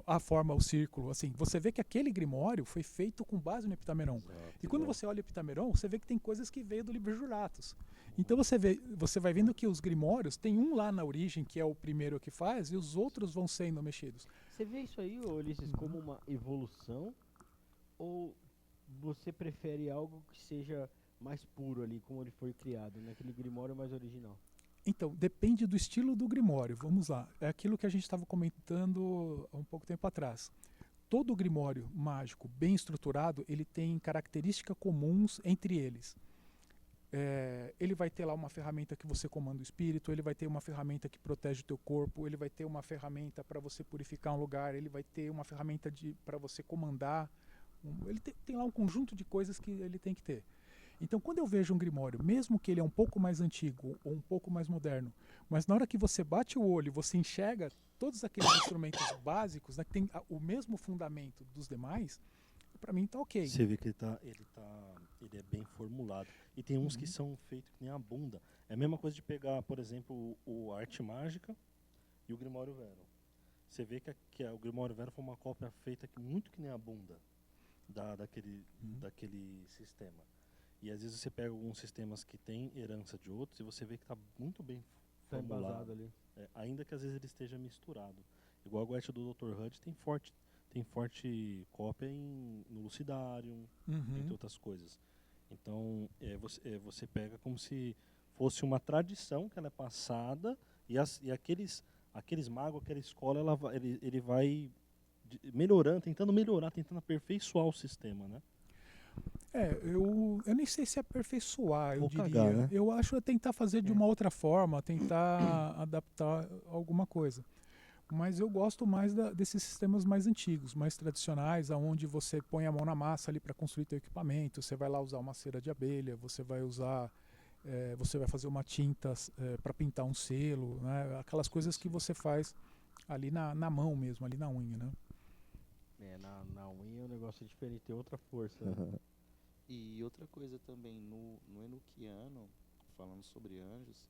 A forma, o círculo, assim. Você vê que aquele grimório foi feito com base no Heptameron. Exato, E quando você olha o Heptameron, você vê que tem coisas que veio do livro Juratos. Então você vai vendo que os grimórios, tem um lá na origem, que é o primeiro que faz, e os outros vão sendo mexidos. Você vê isso aí, Ulisses, como uma evolução? Ou você prefere algo que seja mais puro ali, como ele foi criado, naquele grimório mais original? Então, depende do estilo do grimório. Vamos lá. É aquilo que a gente estava comentando há um pouco tempo atrás. Todo grimório mágico bem estruturado, ele tem características comuns entre eles. Ele vai ter lá uma ferramenta que você comanda o espírito, ele vai ter uma ferramenta que protege o teu corpo, ele vai ter uma ferramenta para você purificar um lugar, ele vai ter uma ferramenta para você comandar. Ele tem lá um conjunto de coisas que ele tem que ter. Então, quando eu vejo um grimório, mesmo que ele é um pouco mais antigo ou um pouco mais moderno, mas na hora que você bate o olho, você enxerga todos aqueles instrumentos básicos, né, que tem o mesmo fundamento dos demais, para mim tá ok. Você vê que ele é bem formulado. E tem uns que são feitos que nem a bunda. É a mesma coisa de pegar, por exemplo, o Arte Mágica e o Grimório Vero. Você vê que o Grimório Vero foi uma cópia feita muito que nem a bunda daquele sistema. E às vezes você pega alguns sistemas que têm herança de outros e você vê que está muito bem formulado. Embasado ali. Ainda que às vezes ele esteja misturado. Igual a Goethe do Dr. Hud tem forte cópia no Lucidarium, entre outras coisas. Então você pega como se fosse uma tradição que ela é passada e aqueles magos, aquela escola, ele vai melhorando, tentando aperfeiçoar o sistema, né? Eu nem sei se aperfeiçoar, eu Ou diria. cagar, né? Eu acho tentar fazer de uma outra forma, tentar adaptar alguma coisa. Mas eu gosto mais desses sistemas mais antigos, mais tradicionais, onde você põe a mão na massa ali para construir teu equipamento, você vai lá usar uma cera de abelha, você vai fazer uma tinta para pintar um selo, né? Aquelas coisas que você faz ali na mão mesmo, ali na unha, né? Na unha o negócio é diferente, tem outra força. Né? E outra coisa também, no enoquiano, falando sobre anjos,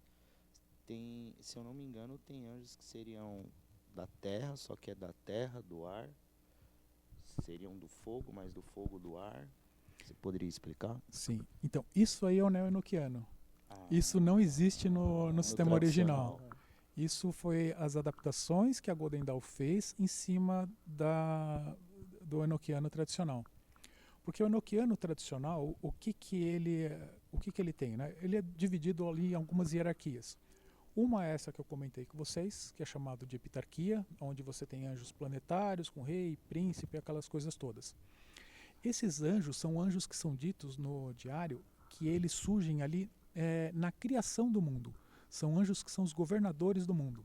tem, se eu não me engano, tem anjos que seriam da terra, só que é da terra, do ar. Seriam do fogo, mas do fogo, do ar. Você poderia explicar? Sim. Então, isso aí é o neo-enoquiano. Isso não existe no sistema original. Isso foi as adaptações que a Golden Dawn fez em cima do enoquiano tradicional. Porque o enoquiano tradicional, o que ele tem, né? Ele é dividido ali em algumas hierarquias. Uma é essa que eu comentei com vocês, que é chamado de epitarquia, onde você tem anjos planetários com rei, príncipe, aquelas coisas todas. Esses anjos são anjos que são ditos no diário que eles surgem ali na criação do mundo. São anjos que são os governadores do mundo.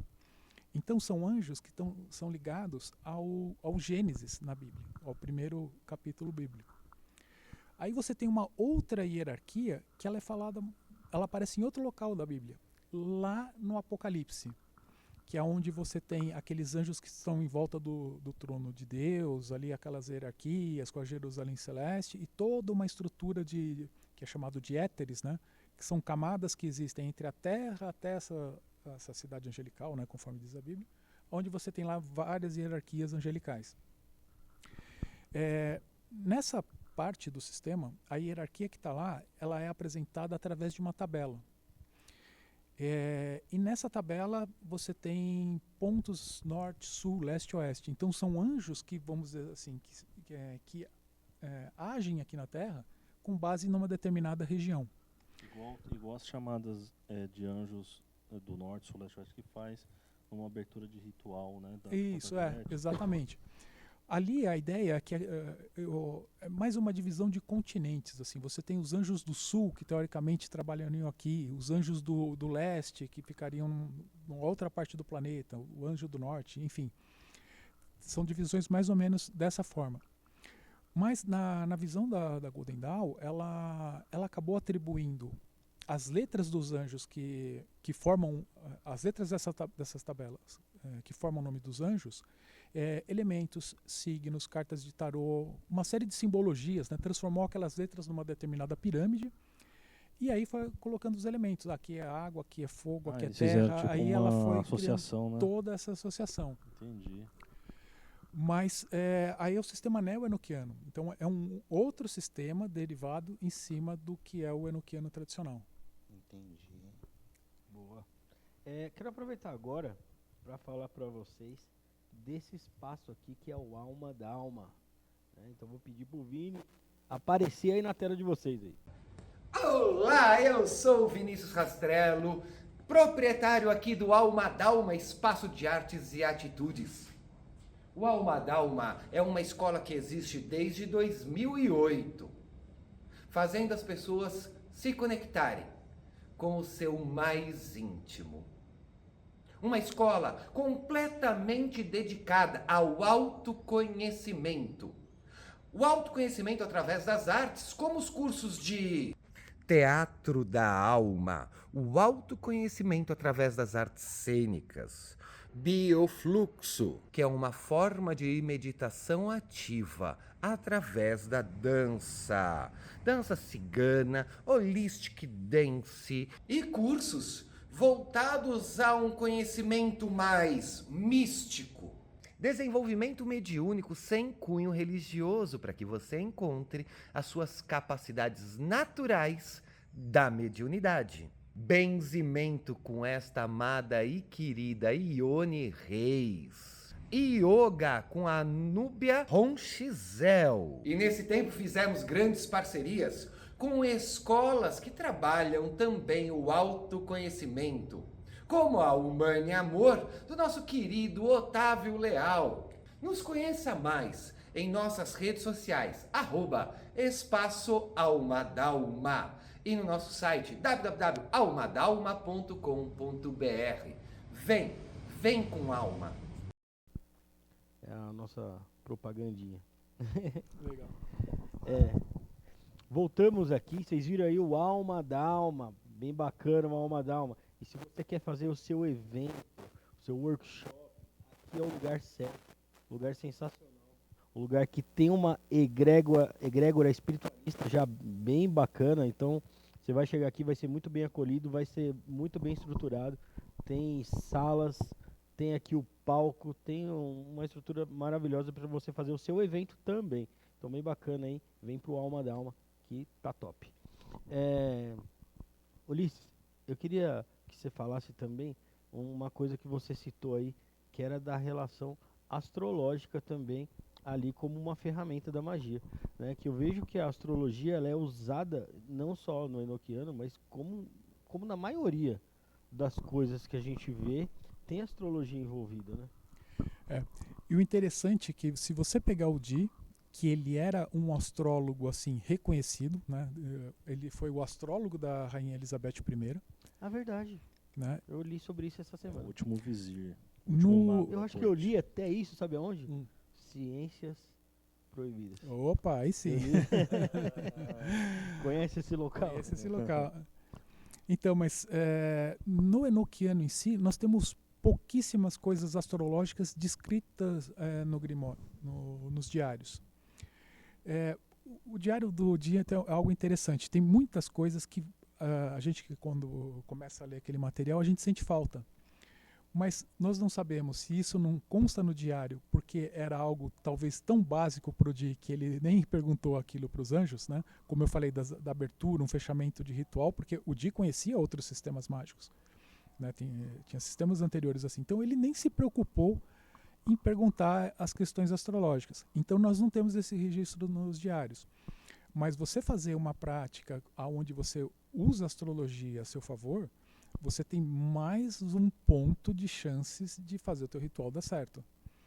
Então são anjos que são ligados ao Gênesis na Bíblia, ao primeiro capítulo bíblico. Aí você tem uma outra hierarquia que ela é falada, ela aparece em outro local da Bíblia, lá no Apocalipse, que é onde você tem aqueles anjos que estão em volta do trono de Deus, ali aquelas hierarquias com a Jerusalém Celeste e toda uma estrutura que é chamado de éteres, né? Que são camadas que existem entre a Terra até essa cidade angelical, né? Conforme diz a Bíblia, onde você tem lá várias hierarquias angelicais. Nessa parte do sistema, a hierarquia que está lá, ela é apresentada através de uma tabela. E nessa tabela você tem pontos norte, sul, leste e oeste. Então são anjos que, vamos dizer assim, que agem aqui na Terra com base numa determinada região. Igual as chamadas de anjos do norte, sul, leste e oeste que faz uma abertura de ritual, né? Isso, exatamente. Ali a ideia é que é mais uma divisão de continentes. Assim. Você tem os anjos do sul, que teoricamente trabalhariam aqui, os anjos do leste, que ficariam numa outra parte do planeta, o anjo do norte, enfim. São divisões mais ou menos dessa forma. Mas na visão da Golden Dawn, ela acabou atribuindo as letras dos anjos que formam, as letras dessas tabelas, que formam o nome dos anjos, elementos, signos, cartas de tarô, uma série de simbologias, né? Transformou aquelas letras numa determinada pirâmide e aí foi colocando os elementos. Aqui é água, aqui é fogo, aqui é terra. Tipo aí ela foi associação, né? toda essa associação. Entendi. Mas aí é o sistema neo-enoquiano. Então é um outro sistema derivado em cima do que é o enoquiano tradicional. Entendi. Boa. Quero aproveitar agora para falar para vocês desse espaço aqui que é o Alma da Alma. Então vou pedir pro Vini aparecer aí na tela de vocês aí. Olá, eu sou o Vinícius Rastrello, proprietário aqui do Alma da Alma, Espaço de Artes e Atitudes. O Alma da Alma é uma escola que existe desde 2008, fazendo as pessoas se conectarem com o seu mais íntimo. Uma escola completamente dedicada ao autoconhecimento. O autoconhecimento através das artes, como os cursos de Teatro da Alma, o autoconhecimento através das artes cênicas, Biofluxo, que é uma forma de meditação ativa através da dança, dança cigana, holistic dance e cursos voltados a um conhecimento mais místico. Desenvolvimento mediúnico sem cunho religioso para que você encontre as suas capacidades naturais da mediunidade. Benzimento com esta amada e querida Ione Reis. Yoga com a Núbia Ronchizel. E nesse tempo fizemos grandes parcerias com escolas que trabalham também o autoconhecimento, como a Humane Amor, do nosso querido Otávio Leal. Nos conheça mais em nossas redes sociais, @Espaço Alma Dalma, e no nosso site www.almadalma.com.br. Vem com alma. É a nossa propagandinha. Legal. Voltamos aqui, vocês viram aí o Alma da Alma, bem bacana o Alma da Alma. E se você quer fazer o seu evento, o seu workshop, aqui é o lugar certo, lugar sensacional. Um lugar que tem uma egrégora espiritualista já bem bacana, então você vai chegar aqui, vai ser muito bem acolhido, vai ser muito bem estruturado. Tem salas, tem aqui o palco, tem uma estrutura maravilhosa para você fazer o seu evento também. Então bem bacana aí, vem pro Alma da Alma, que tá top. Ulisses, eu queria que você falasse também uma coisa que você citou aí, que era da relação astrológica também ali como uma ferramenta da magia, né? Que eu vejo que a astrologia ela é usada não só no enoquiano, mas como na maioria das coisas que a gente vê, tem astrologia envolvida, né? E o interessante é que se você pegar o Dee, que ele era um astrólogo assim reconhecido, né? Ele foi o astrólogo da Rainha Elizabeth I, A verdade. né? Eu li sobre isso essa É o semana. último vizir. No... Eu acho que eu li até isso, sabe aonde? Hum. Ciências Proibidas. Opa, aí sim. Eu li. Conhece esse local? Conhece esse local. Então, mas no enoquiano em si, nós temos pouquíssimas coisas astrológicas descritas no Grimório, nos diários. O diário do dia é algo interessante. Tem muitas coisas que a gente, quando começa a ler aquele material, a gente sente falta. Mas nós não sabemos se isso não consta no diário porque era algo talvez tão básico para o Dee que ele nem perguntou aquilo para os anjos, né? Como eu falei da abertura, um fechamento de ritual, porque o Dee conhecia outros sistemas mágicos, né? Tinha sistemas anteriores assim. Então ele nem se preocupou em perguntar as questões astrológicas. Então nós não temos esse registro nos diários. Mas você fazer uma prática onde você usa a astrologia a seu favor, você tem mais um ponto de chances de fazer o teu ritual dar certo.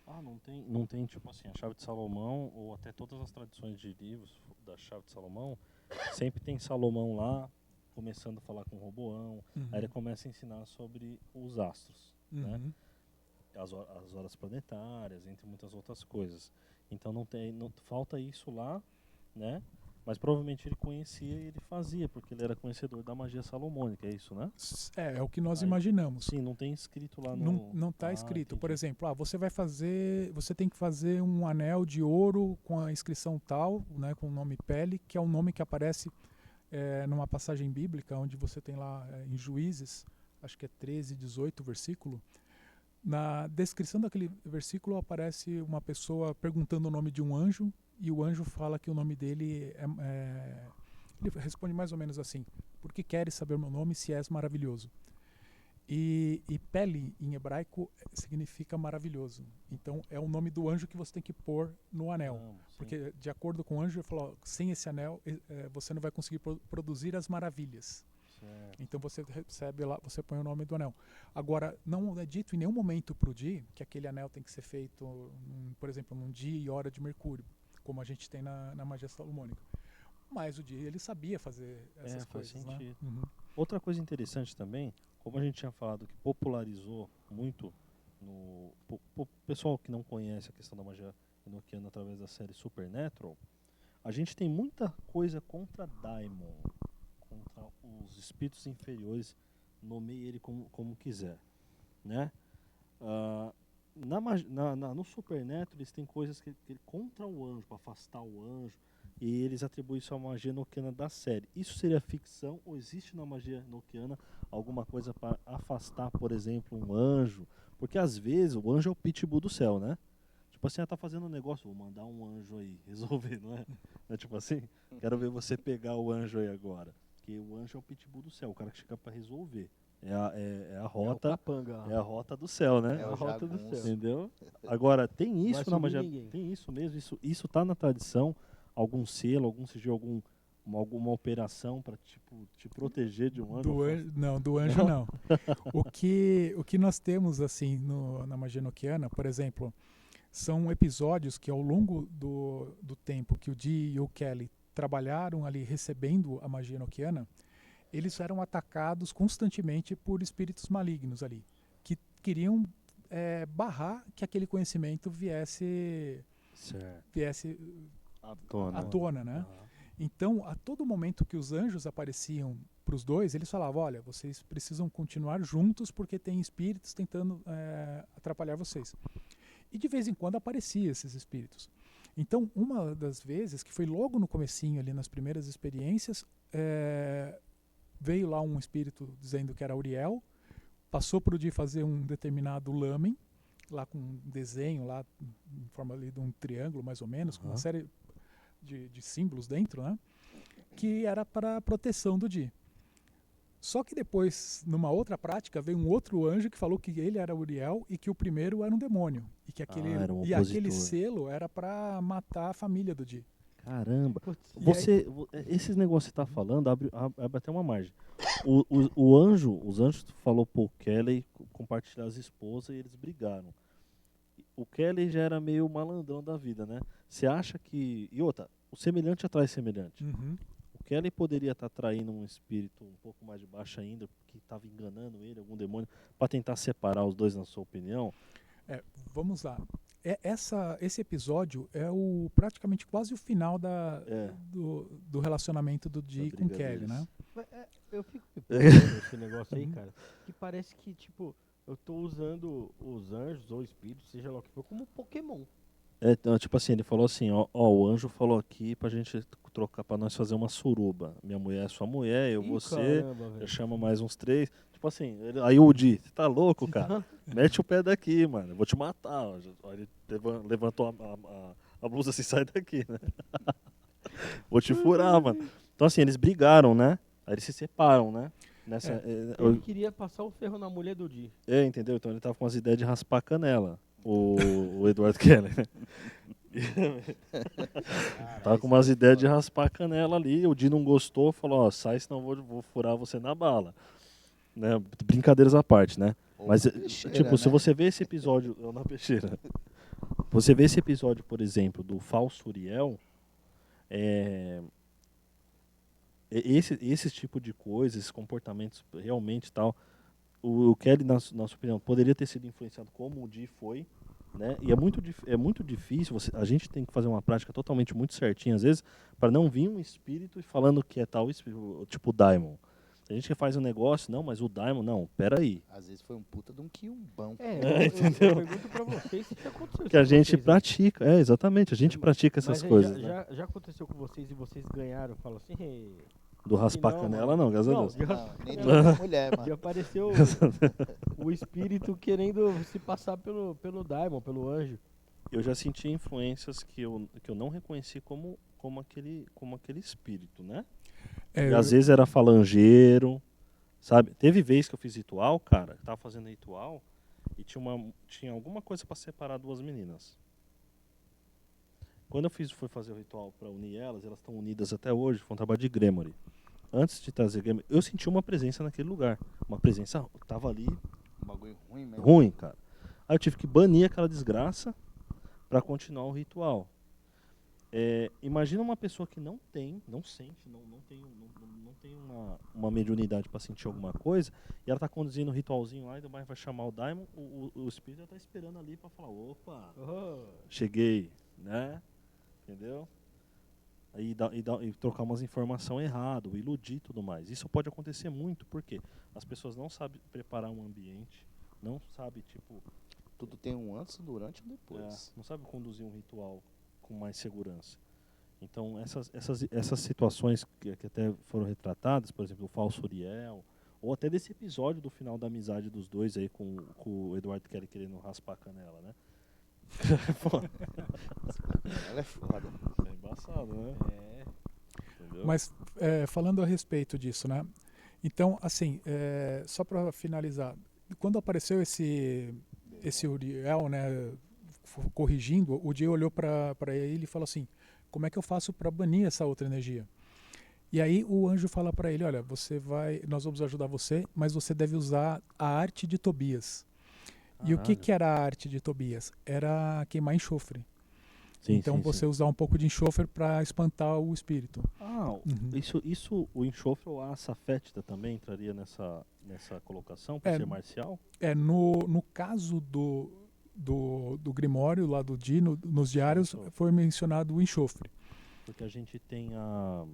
Ah, não tem tipo assim, a chave de Salomão, ou até todas as tradições de livros da chave de Salomão, sempre tem Salomão lá, começando a falar com Roboão, aí ele começa a ensinar sobre os astros, né? As horas planetárias, entre muitas outras coisas. Então não falta isso lá, né? Mas provavelmente ele conhecia e ele fazia, porque ele era conhecedor da magia salomônica, é isso, né? É o que nós Aí, imaginamos. Sim, não tem escrito lá no... Não está escrito. Entendi. Por exemplo, você tem que fazer um anel de ouro com a inscrição tal, né, com o nome Pele, que é um nome que aparece numa passagem bíblica, onde você tem lá em Juízes, acho que é 13, 18 versículo. Na descrição daquele versículo aparece uma pessoa perguntando o nome de um anjo, e o anjo fala que o nome dele ele responde mais ou menos assim: por que queres saber meu nome se és maravilhoso? E Pele em hebraico significa maravilhoso. Então é o nome do anjo que você tem que pôr no anel. Porque de acordo com o anjo, ele falou: sem esse anel você não vai conseguir produzir as maravilhas. Certo. Então você recebe lá, você põe o nome do anel. Agora, não é dito em nenhum momento para o Dee que aquele anel tem que ser feito, por exemplo, num dia e hora de Mercúrio, como a gente tem na magia salomônica. Mas o Dee, ele sabia fazer essas faz coisas, sentido. né? Outra coisa interessante também, como a gente tinha falado que popularizou muito o pessoal que não conhece a questão da magia enoquiana através da série Supernatural, a gente tem muita coisa contra Daimon, contra os espíritos inferiores, nomeie ele como quiser, né? No Supernatural eles têm coisas que contra o anjo, para afastar o anjo, e eles atribuem isso à magia enoquiana da série. Isso seria ficção ou existe na magia enoquiana alguma coisa para afastar, por exemplo, um anjo? Porque às vezes o anjo é o pitbull do céu, né? Tipo assim, tá fazendo um negócio, vou mandar um anjo aí resolver, não é? Não é tipo assim, quero ver você pegar o anjo aí agora. Porque o anjo é o pitbull do céu, o cara que chega para resolver. É a rota. É a rota do céu, né? É o a rota do jagunço. céu. Entendeu? Agora, tem Vai isso na sumir magia. ninguém. Tem isso mesmo, isso tá na tradição, algum selo, algum sigilo, alguma operação para te proteger de um anjo? Do anjo não. O que nós temos assim na magia enoquiana, por exemplo, são episódios que ao longo do tempo que o Dee e o Kelly trabalharam ali recebendo a magia enoquiana, eles eram atacados constantemente por espíritos malignos ali, que queriam barrar que aquele conhecimento viesse à à tona, né? Então, a todo momento que os anjos apareciam para os dois, eles falavam: olha, vocês precisam continuar juntos porque tem espíritos tentando atrapalhar vocês. E de vez em quando apareciam esses espíritos. Então, uma das vezes, que foi logo no comecinho ali nas primeiras experiências, veio lá um espírito dizendo que era Uriel, passou para o Dee fazer um determinado lamen, lá com um desenho lá em forma ali de um triângulo mais ou menos, com uma série de símbolos dentro, né? Que era para a proteção do Dee. Só que depois, numa outra prática, veio um outro anjo que falou que ele era Uriel e que o primeiro era um demônio. E que aquele, era um e aquele opositor. selo era para matar a família do Di. Caramba. Putz, Esses negócios que você tá falando, abre até uma margem. Os anjos falou pro Kelly compartilhar as esposas e eles brigaram. O Kelly já era meio malandrão da vida, né? Você acha que... E outra, o semelhante atrai semelhante. O Kelly poderia estar traindo um espírito um pouco mais de baixo ainda, que estava enganando ele, algum demônio, para tentar separar os dois, na sua opinião? Vamos lá. Esse episódio é praticamente quase o final do relacionamento do Di com o Kelly, né? Eu fico me pensando nesse negócio aí, cara, que parece que, tipo, eu tô usando os anjos ou espíritos, seja lá o que for, como Pokémon. Então, tipo assim, ele falou assim, ó, o anjo falou aqui pra gente trocar, pra nós fazer uma suruba. Minha mulher é sua mulher, eu Ih, você, caramba, velho. eu chamo mais uns 3. Tipo assim, aí o Di, você tá louco, cara? Mete o pé daqui, mano, eu vou te matar. Ó. Ele levantou a blusa assim, sai daqui, né? Vou te furar, mano. Então assim, eles brigaram, né? Aí eles se separam, né? Ele queria passar o ferro na mulher do Di. Entendeu? Então ele tava com as ideias de raspar a canela. O Edward Kelly. Tava com umas ideias de raspar a canela ali. O Di não gostou, falou: ó, sai, senão eu vou furar você na bala. Né? Brincadeiras à parte, né? Mas, tipo, se você vê esse episódio. Na peixeira. Você vê esse episódio, por exemplo, do falso Uriel. Esse tipo de coisa, esses comportamentos realmente tal. O Kelly, na sua opinião, poderia ter sido influenciado como o Di foi, né? E é muito difícil, a gente tem que fazer uma prática totalmente muito certinha, às vezes, para não vir um espírito e falando que é tal espírito, tipo o Daimon. A gente faz um negócio, não, mas o Daimon, não, peraí. Às vezes foi um puta de um quiumbão. Eu pergunto pra vocês se já aconteceu Que a isso com gente vocês, pratica, exatamente, a gente pratica essas mas coisas, né? já aconteceu com vocês e vocês ganharam, falam assim, "Hey, Do raspar não, canela, mano. não, graças a Não, Deus. já- Não, nem da mulher, já mano. apareceu o espírito querendo se passar pelo Daimon, pelo anjo. Eu já senti influências que eu não reconheci como aquele espírito, né? E às vezes era falangeiro, sabe? Teve vez que eu fiz ritual, cara, eu tava fazendo ritual e tinha alguma coisa para separar duas meninas. Quando eu fui fazer o ritual para unir elas estão unidas até hoje, foi um trabalho de Gremory. Antes de trazer Gremory, eu senti uma presença naquele lugar. Uma presença que tava ali, Um bagulho ruim mesmo. ruim, cara. Aí eu tive que banir aquela desgraça para continuar o ritual. Imagina uma pessoa que não sente, não tem uma mediunidade para sentir alguma coisa, e ela tá conduzindo o ritualzinho lá, e vai chamar o Daimon, o espírito já tá esperando ali para falar, opa, cheguei, né? Entendeu? E trocar umas informações erradas, iludir e tudo mais. Isso pode acontecer muito, porque as pessoas não sabem preparar um ambiente, não sabem, tipo... Tudo tem um antes, durante e depois. não sabe conduzir um ritual com mais segurança. Então, essas situações que até foram retratadas, por exemplo, o falso Uriel, ou até desse episódio do final da amizade dos dois aí com o Edward Kelly querendo raspar a canela, né? Ela é foda. É embaçado, né? Entendeu? Mas falando a respeito disso, né? Então, assim, só para finalizar, quando apareceu esse Uriel, né, corrigindo, o Di olhou para ele e falou assim: como é que eu faço para banir essa outra energia? E aí o anjo fala para ele: olha, nós vamos ajudar você, mas você deve usar a arte de Tobias. E o que era a arte de Tobias? Era queimar enxofre. Sim, então sim, você sim. usar um pouco de enxofre para espantar o espírito. Isso, o enxofre ou a aça fétida também entraria nessa colocação, por ser marcial? No caso do Grimório, lá do Di, nos diários, foi mencionado o enxofre. Porque a gente tem o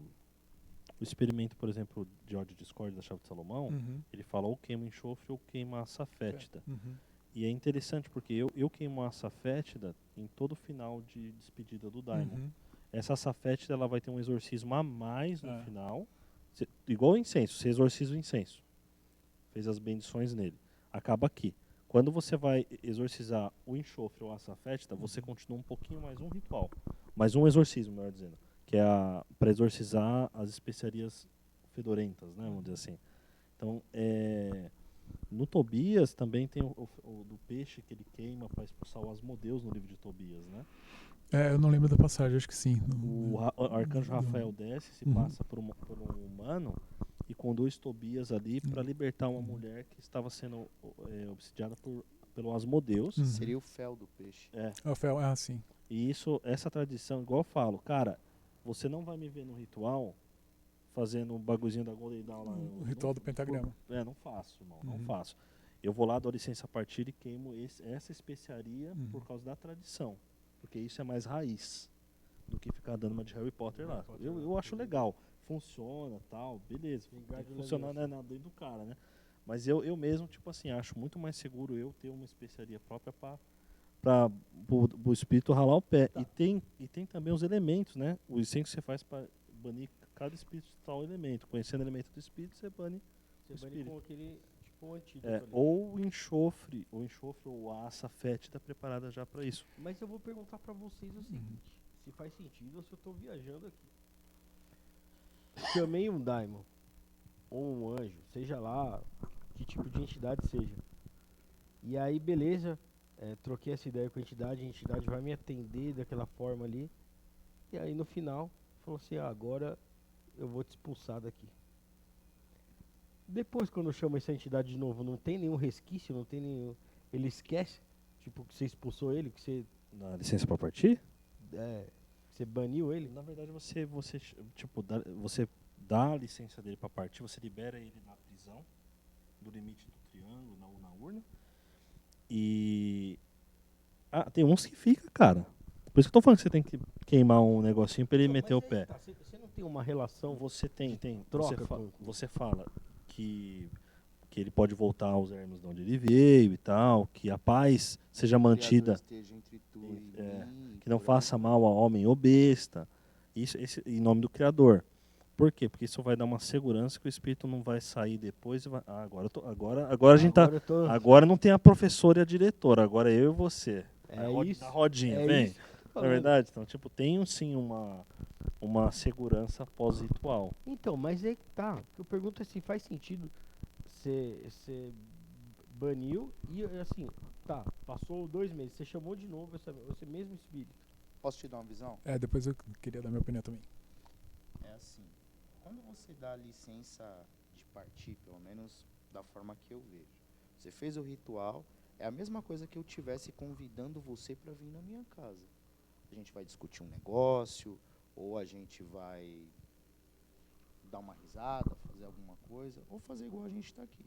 experimento, por exemplo, de ódio e discórdia da Chave de Salomão, ele fala ou queima enxofre ou queima aça fétida. E é interessante porque eu queimo a aça fétida em todo final de despedida do Daimon. Essa aça fétida ela vai ter um exorcismo a mais no final, igual o incenso, você exorciza o incenso. Fez as bendições nele. Acaba aqui. Quando você vai exorcizar o enxofre ou a aça fétida, você continua um pouquinho mais um ritual. Mais um exorcismo, melhor dizendo. Que é para exorcizar as especiarias fedorentas, né, vamos dizer assim. Então, no Tobias também tem o do peixe que ele queima para expulsar o Asmodeus no livro de Tobias, né? Eu não lembro da passagem, acho que sim. O arcanjo Rafael desce, se passa por um humano e conduz Tobias ali para libertar uma mulher que estava sendo obsidiada pelo Asmodeus. Seria o fel do peixe. Rafael, sim. E essa tradição, igual eu falo, cara, você não vai me ver no ritual fazendo um bagulhozinho da Golden Dawn lá. O ritual do pentagrama. Não faço, irmão, não faço. Eu vou lá, dou licença a partir e queimo essa especiaria por causa da tradição. Porque isso é mais raiz do que ficar dando uma de Harry Potter lá. Eu acho legal. Funciona, tal, beleza. Funciona na dentro do cara, né? Mas eu mesmo, tipo assim, acho muito mais seguro eu ter uma especiaria própria para o espírito ralar o pé. Tá. E tem também os elementos, né? O incêndio que você faz para banir cada espírito de tal elemento. Conhecendo o elemento do espírito, você bane o espírito. Com aquele tipo um antídoto ou enxofre ou a aça fétida preparada já para isso. Mas eu vou perguntar para vocês o seguinte, se faz sentido ou se eu estou viajando aqui. Chamei um daimon ou um anjo, seja lá que tipo de entidade seja. E aí, beleza, troquei essa ideia com a entidade vai me atender daquela forma ali. E aí no final, falou assim, agora eu vou te expulsar daqui. Depois, quando eu chamo essa entidade de novo, não tem nenhum resquício, não tem nenhum... Ele esquece, tipo, que você expulsou ele, que você... Dá licença pra partir? Você baniu ele? Na verdade, você dá a licença dele pra partir, você libera ele na prisão, do limite do triângulo, na urna. E... tem uns que fica, cara. Por isso que eu tô falando que você tem que queimar um negocinho pra ele meter o pé. Tá, você não tem uma relação... Você tem. Troca Você fala que ele pode voltar aos ermos de onde ele veio e tal, que a paz seja mantida, que não faça mal ao homem ou besta, isso em nome do Criador. Por quê? Porque isso vai dar uma segurança que o espírito não vai sair depois e vai... agora a gente tá... Agora não tem a professora e a diretora, agora é eu e você. Isso. Na rodinha, vem. Na verdade, então, tipo, tem sim uma segurança pós-ritual. Então, mas aí que tá. Eu pergunto assim, faz sentido você baniu e assim, tá, passou 2 meses, você chamou de novo esse mesmo espírito. Posso te dar uma visão? Depois eu queria dar minha opinião também. É assim, quando você dá a licença de partir, pelo menos da forma que eu vejo, você fez o ritual, é a mesma coisa que eu tivesse convidando você para vir na minha casa. A gente vai discutir um negócio, ou a gente vai dar uma risada, fazer alguma coisa, ou fazer igual a gente está aqui.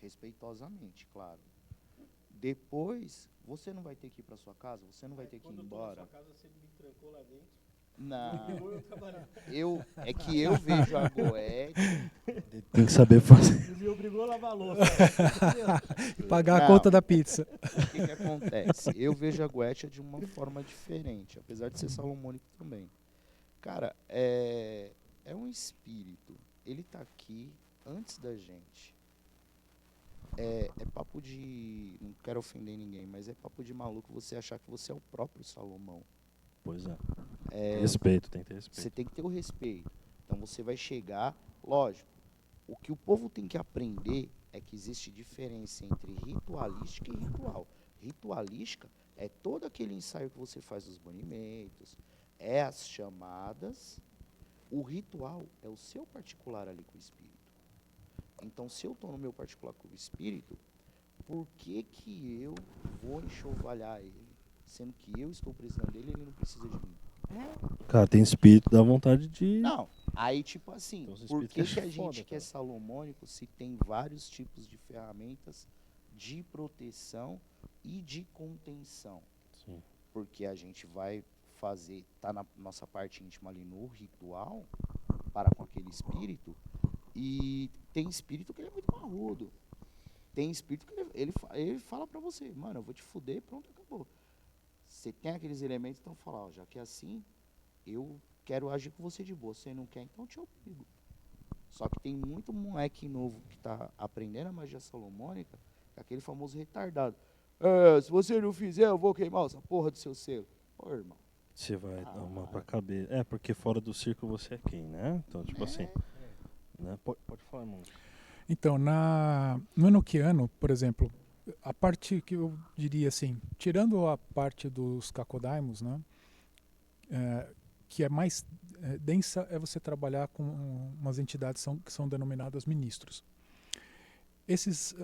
Respeitosamente, claro. Depois, você não vai ter que ir para sua casa, você não vai ter que ir embora. Quando eu tô na sua casa, você me trancou lá dentro. Não. É que eu vejo a Goethe. Tem que saber fazer. Me obrigou a lavar a louça. E pagar a conta da pizza. O que acontece? Eu vejo a Goethe de uma forma diferente, apesar de ser salomônico também. Cara, é um espírito. Ele tá aqui antes da gente. É papo de... Não quero ofender ninguém, mas é papo de maluco você achar que você é o próprio Salomão. Pois respeito, tem que ter respeito. Você tem que ter o respeito. Então você vai chegar... Lógico, o que o povo tem que aprender é que existe diferença entre ritualística e ritual. Ritualística é todo aquele ensaio que você faz dos banimentos, é as chamadas. O ritual é o seu particular ali com o espírito. Então, se eu estou no meu particular com o espírito, por que eu vou enxovalhar ele? Sendo que eu estou precisando dele, ele não precisa de mim. Cara, tem espírito, dá vontade de... Não, aí tipo assim, por que a gente foda, que é salomônico se tem vários tipos de ferramentas de proteção e de contenção? Sim. Porque a gente vai fazer, tá na nossa parte íntima ali no ritual, para com aquele espírito, e tem espírito que ele é muito marrudo. Tem espírito que ele fala pra você, mano, eu vou te fuder, pronto, acabou. Você tem aqueles elementos, então fala, ó, já que é assim, eu quero agir com você de boa. Você não quer, então eu te obrigo. Só que tem muito moleque novo que tá aprendendo a magia salomônica, que é aquele famoso retardado. Se você não fizer, eu vou queimar essa porra do seu selo. Pô, irmão. Você vai dar uma pra cabeça. Porque fora do círculo você é quem, né? Então, tipo assim... Né? Pode falar, irmão. Então, no Enochiano, por exemplo, a parte que eu diria assim, tirando a parte dos Kakodaimos, né, que é mais densa, é você trabalhar com umas entidades que são denominadas ministros. Esses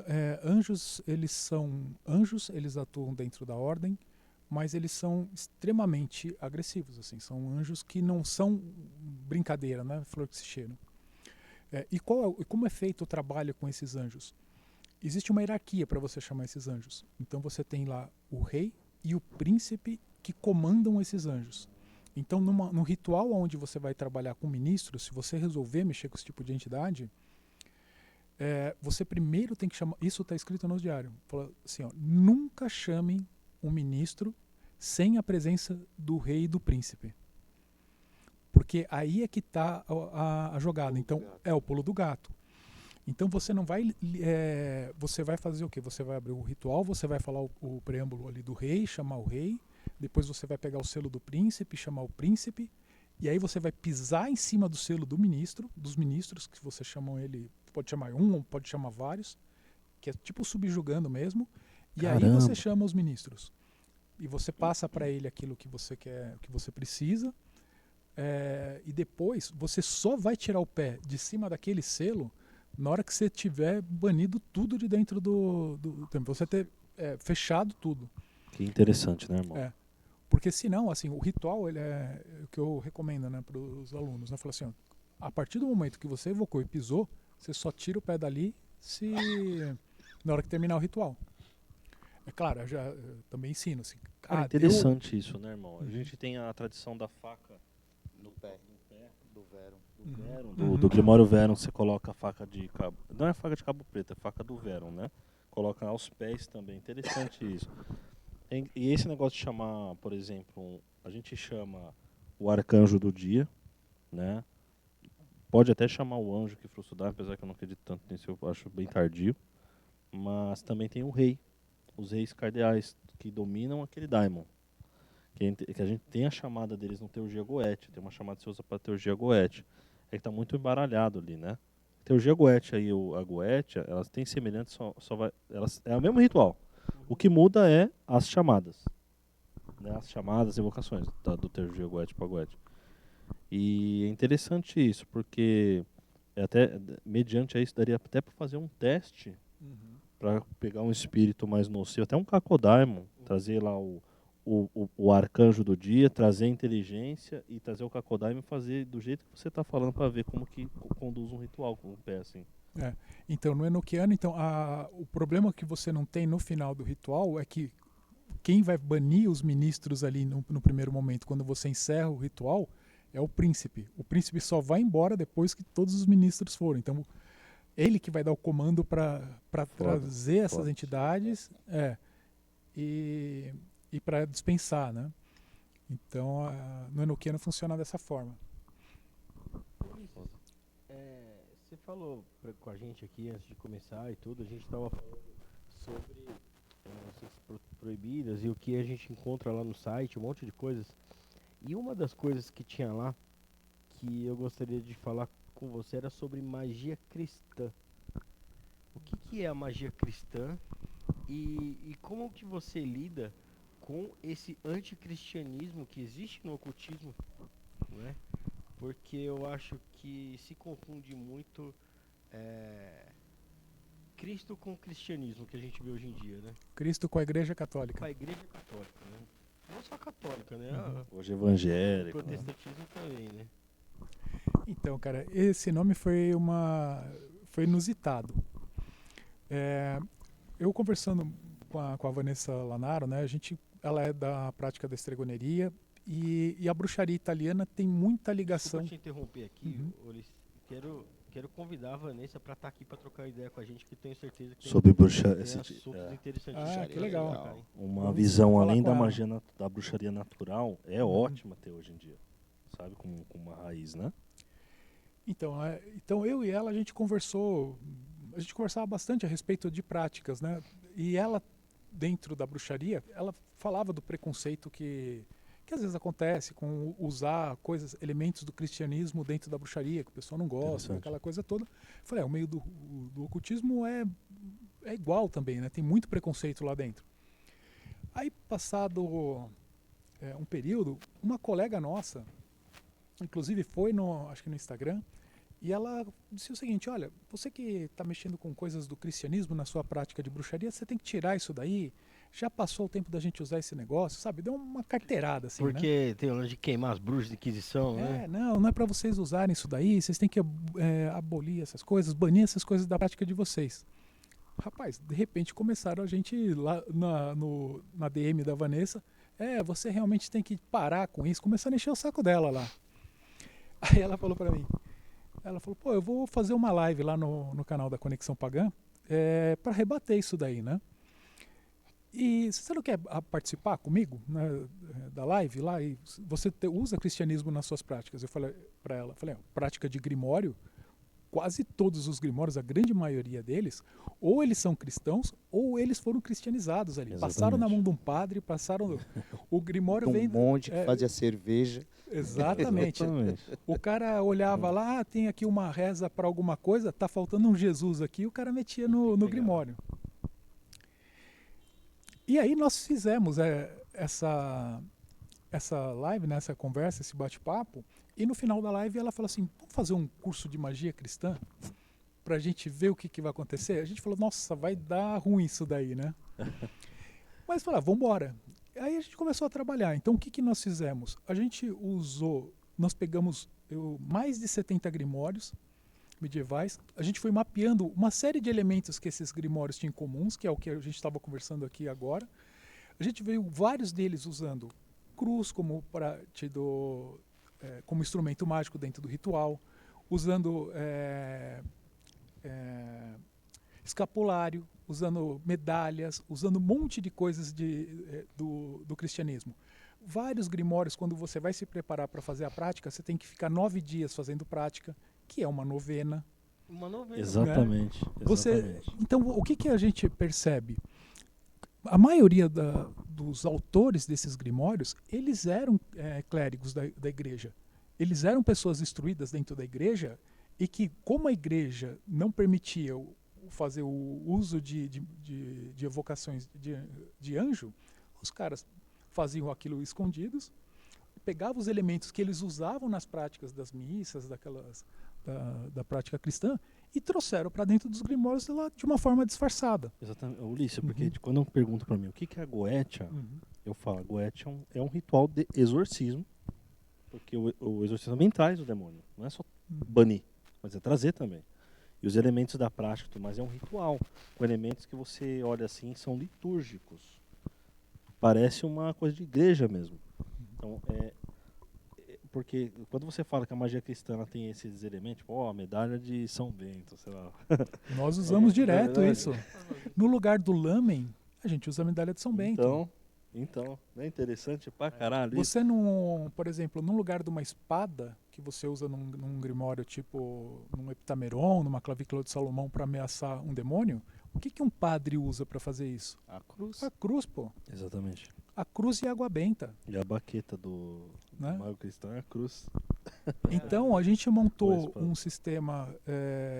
anjos, eles atuam dentro da ordem, mas eles são extremamente agressivos, assim, são anjos que não são brincadeira, né, flor que se cheira. E como é feito o trabalho com esses anjos? Existe uma hierarquia para você chamar esses anjos. Então você tem lá o rei e o príncipe que comandam esses anjos. Então no ritual onde você vai trabalhar com ministros, se você resolver mexer com esse tipo de entidade, você primeiro tem que chamar, isso está escrito no diário, fala assim, ó, nunca chamem um ministro sem a presença do rei e do príncipe. Porque aí é que está a jogada. Então, é o pulo do gato. Então você não vai. Você vai fazer o quê? Você vai abrir o ritual, você vai falar o preâmbulo ali do rei, chamar o rei, depois você vai pegar o selo do príncipe, chamar o príncipe, e aí você vai pisar em cima do selo do ministro, dos ministros, que você chamam ele, pode chamar um ou pode chamar vários, que é tipo subjugando mesmo, e Caramba. aí você chama os ministros. E você passa para ele aquilo que você quer, que você precisa. E depois você só vai tirar o pé de cima daquele selo na hora que você tiver banido tudo de dentro do templo. Você ter fechado tudo. Que interessante, né, irmão? Porque senão, assim, o ritual ele é o que eu recomendo, né, para os alunos. Né? Fala assim, ó, a partir do momento que você evocou e pisou, você só tira o pé dali na hora que terminar o ritual. É claro, eu também ensino. Assim, Cara, interessante isso, né, irmão? A gente tem a tradição da faca No pé. Do Verum. do Verum, do Grimório Verum, você coloca a faca de cabo. Não é faca de cabo preto, é faca do Verum, né? Coloca aos pés também. Interessante isso. E esse negócio de chamar, por exemplo, a gente chama o arcanjo do dia, né? Pode até chamar o anjo que frustra o Daimon, apesar que eu não acredito tanto nisso, eu acho bem tardio. Mas também tem o rei, os reis cardeais que dominam aquele Daimon. Que a gente tem a chamada deles no Teurgia Goethe, tem uma chamada que se usa para Teurgia Goethe. É que está muito embaralhado ali, né? Teurgia Goethe aí, a Goethe, elas têm semelhantes, é o mesmo ritual. O que muda é as chamadas. Né? As chamadas, as evocações do Teurgia Goethe para Goethe. E é interessante isso, porque até mediante a isso daria até para fazer um teste para pegar um espírito mais nocivo, até um Kakodaimon, trazer lá o arcanjo do dia, trazer a inteligência e trazer o Kakodaimon e fazer do jeito que você está falando para ver como que conduz um ritual com o pé assim. Então, no Enochiano, o problema que você não tem no final do ritual é que quem vai banir os ministros ali no primeiro momento, quando você encerra o ritual, é o príncipe. O príncipe só vai embora depois que todos os ministros foram. Então, ele que vai dar o comando para trazer essas entidades e para dispensar, né? Então, no Enochiano funciona dessa forma. Você falou com a gente aqui antes de começar e tudo, a gente estava falando sobre essas proibidas e o que a gente encontra lá no site, um monte de coisas. E uma das coisas que tinha lá, que eu gostaria de falar com você, era sobre magia cristã. O que é a magia cristã e como que você lida com esse anticristianismo que existe no ocultismo, né? Porque eu acho que se confunde muito Cristo com o cristianismo que a gente vê hoje em dia, né? Cristo com a Igreja Católica. Com a Igreja Católica, né? Não só católica, né? Hoje O evangélico. protestantismo também, né? Então, cara, esse nome foi inusitado. Eu conversando com a Vanessa Lanaro, né? Ela é da prática da estregoneria e a bruxaria italiana tem muita ligação. Desculpa te interromper aqui, Ulisses. Quero convidar a Vanessa para estar aqui para trocar ideia com a gente, que tenho certeza que Sobre tem bruxaria, assuntos interessantíssimos. Ah, que legal. uma Vamos visão falar além com da ela. magia da bruxaria natural é ótima ter hoje em dia, sabe, com uma raiz, né? Então eu e ela a gente conversava bastante a respeito de práticas, né? E ela, dentro da bruxaria, ela falava do preconceito que que às vezes acontece com usar elementos do cristianismo dentro da bruxaria, que o pessoal não gosta, Interessante. aquela coisa toda. Eu falei, o meio do ocultismo é igual também, né? Tem muito preconceito lá dentro. Aí, passado um período, uma colega nossa, inclusive foi acho que no Instagram, e ela disse o seguinte, olha, você que está mexendo com coisas do cristianismo na sua prática de bruxaria, você tem que tirar isso daí. Já passou o tempo da gente usar esse negócio, sabe? Deu uma carteirada, assim, né? Porque tem o lance de queimar as bruxas de Inquisição, né? Não é para vocês usarem isso daí, vocês têm que abolir essas coisas, banir essas coisas da prática de vocês. Rapaz, de repente começaram a gente lá na DM da Vanessa, você realmente tem que parar com isso, começaram a encher o saco dela lá. Aí ela falou para mim, pô, eu vou fazer uma live lá no canal da Conexão Pagã para rebater isso daí, né? E você não quer participar comigo, né, da live lá? E você usa cristianismo nas suas práticas? Eu falei para ela, prática de grimório, quase todos os grimórios, a grande maioria deles, ou eles são cristãos, ou eles foram cristianizados ali. Exatamente. Passaram na mão de um padre, o grimório vem... Um monte que fazia cerveja. Exatamente. O cara olhava lá, tem aqui uma reza para alguma coisa, tá faltando um Jesus aqui, o cara metia no grimório. E aí nós fizemos essa live, né, essa conversa, esse bate-papo, e no final da live ela falou assim, vamos fazer um curso de magia cristã pra gente ver o que vai acontecer? A gente falou, nossa, vai dar ruim isso daí, né? Mas falou, vamos embora. Aí a gente começou a trabalhar. Então o que nós fizemos? A gente nós pegamos mais de 70 grimórios medievais, a gente foi mapeando uma série de elementos que esses grimórios tinham em comuns, que é o que a gente estava conversando aqui agora. A gente veio vários deles usando cruz como como instrumento mágico dentro do ritual, usando escapulário, usando medalhas, usando um monte de coisas do cristianismo. Vários grimórios, quando você vai se preparar para fazer a prática, você tem que ficar 9 dias fazendo prática, que é uma novena. Uma novena. Exatamente. Então, o que a gente percebe? A maioria dos autores desses grimórios, eles eram clérigos da igreja. Eles eram pessoas instruídas dentro da igreja e que, como a igreja não permitia fazer o uso de evocações de anjo, os caras faziam aquilo escondidos, pegavam os elementos que eles usavam nas práticas das missas, da prática cristã, e trouxeram para dentro dos grimórios lá de uma forma disfarçada. Exatamente. Ulisses, porque quando eu pergunto para mim o que é a goetia, eu falo, a goetia é um ritual de exorcismo, porque o exorcismo também traz o demônio, não é só banir, mas é trazer também. E os elementos da prática, mas é um ritual, com elementos que você olha assim, são litúrgicos. Parece uma coisa de igreja mesmo. Então, porque quando você fala que a magia cristã tem esses elementos, tipo, a medalha de São Bento, sei lá. Nós usamos direto isso. No lugar do lamen, a gente usa a medalha de São Bento. Então, não é interessante pra caralho você por exemplo, no lugar de uma espada que você usa num grimório tipo num heptameron, numa clavícula de Salomão para ameaçar um demônio, o que um padre usa para fazer isso? A cruz. A cruz, pô. Exatamente. A cruz e a água benta. E a baqueta do mago cristão é a cruz. Então, a gente montou um sistema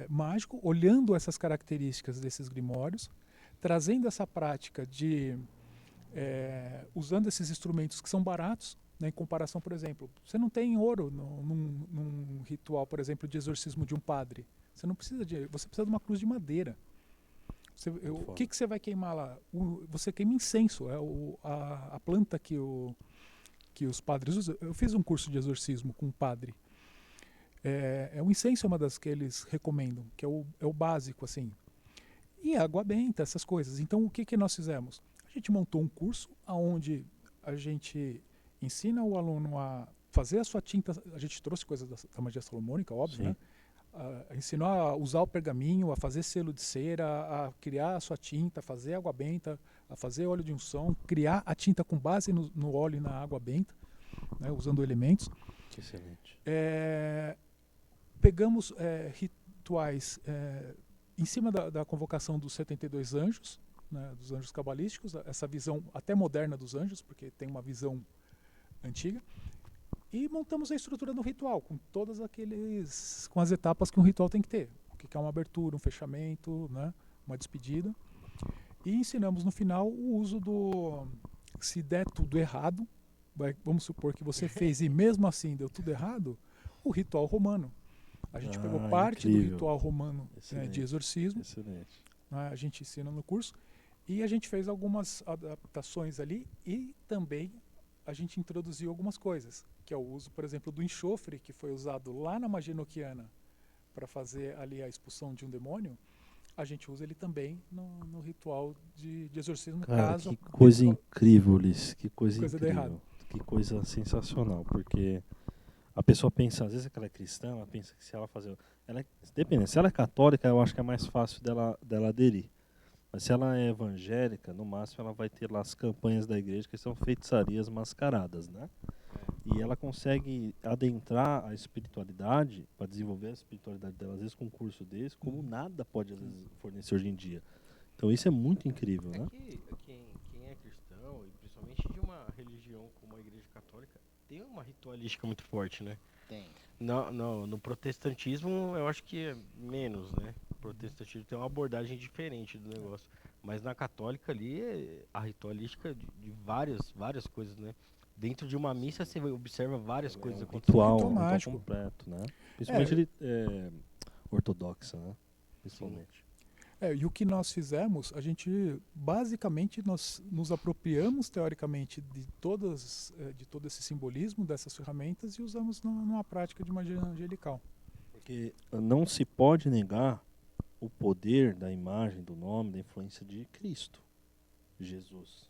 mágico, olhando essas características desses grimórios, trazendo essa prática de usando esses instrumentos que são baratos, né, em comparação, por exemplo, você não tem ouro num ritual, por exemplo, de exorcismo de um padre. Você não precisa você precisa de uma cruz de madeira. O que você vai queimar lá? Você queima incenso, a planta que os padres usam. Eu fiz um curso de exorcismo com um padre. O incenso é uma das que eles recomendam, que é o básico, assim. E água benta, essas coisas. Então, o que nós fizemos? A gente montou um curso onde a gente ensina o aluno a fazer a sua tinta. A gente trouxe coisas da magia salomônica, óbvio, né? Ensinou a usar o pergaminho, a fazer selo de cera, a criar a sua tinta, a fazer água benta, a fazer óleo de unção, criar a tinta com base no óleo e na água benta, né, usando elementos. Excelente. Pegamos rituais em cima da convocação dos 72 anjos, né, dos anjos cabalísticos, essa visão até moderna dos anjos, porque tem uma visão antiga. E montamos a estrutura do ritual, com todas com as etapas que um ritual tem que ter. O que é uma abertura, um fechamento, né, uma despedida. E ensinamos no final o uso se der tudo errado, vamos supor que você fez e mesmo assim deu tudo errado, o ritual romano. A gente pegou parte incrível. do ritual romano, né, de exorcismo, Excelente. né, a gente ensina no curso, e a gente fez algumas adaptações ali e também a gente introduziu algumas coisas, que é o uso, por exemplo, do enxofre, que foi usado lá na magia enoquiana para fazer ali a expulsão de um demônio. A gente usa ele também no ritual de exorcismo. Cara, caso que coisa ritual- incrível, Liz. Que coisa Coisa dê incrível. errado. Que coisa sensacional. Porque a pessoa pensa, às vezes que ela é cristã, ela pensa que se ela fazer... Depende, se ela é católica, eu acho que é mais fácil dela aderir. Mas se ela é evangélica, no máximo ela vai ter lá as campanhas da igreja, que são feitiçarias mascaradas, né? E ela consegue adentrar a espiritualidade, para desenvolver a espiritualidade dela, às vezes com um curso desse, como nada pode, às vezes, fornecer hoje em dia. Então isso é muito incrível, né? Quem é cristão, e principalmente de uma religião como a Igreja Católica, tem uma ritualística muito forte, né? Tem. No protestantismo, eu acho que é menos, né? O protestantismo tem uma abordagem diferente do negócio. Mas na católica ali, a ritualística de várias coisas, né? Dentro de uma missa você observa várias coisas Um acontecendo. ritual, Ritual um ritual mágico. completo, né? Principalmente ele ortodoxa, né? Principalmente. E o que nós fizemos, a gente basicamente nós nos apropriamos teoricamente de todo esse simbolismo dessas ferramentas e usamos numa prática de magia angelical. Porque não se pode negar o poder da imagem, do nome, da influência de Cristo, Jesus.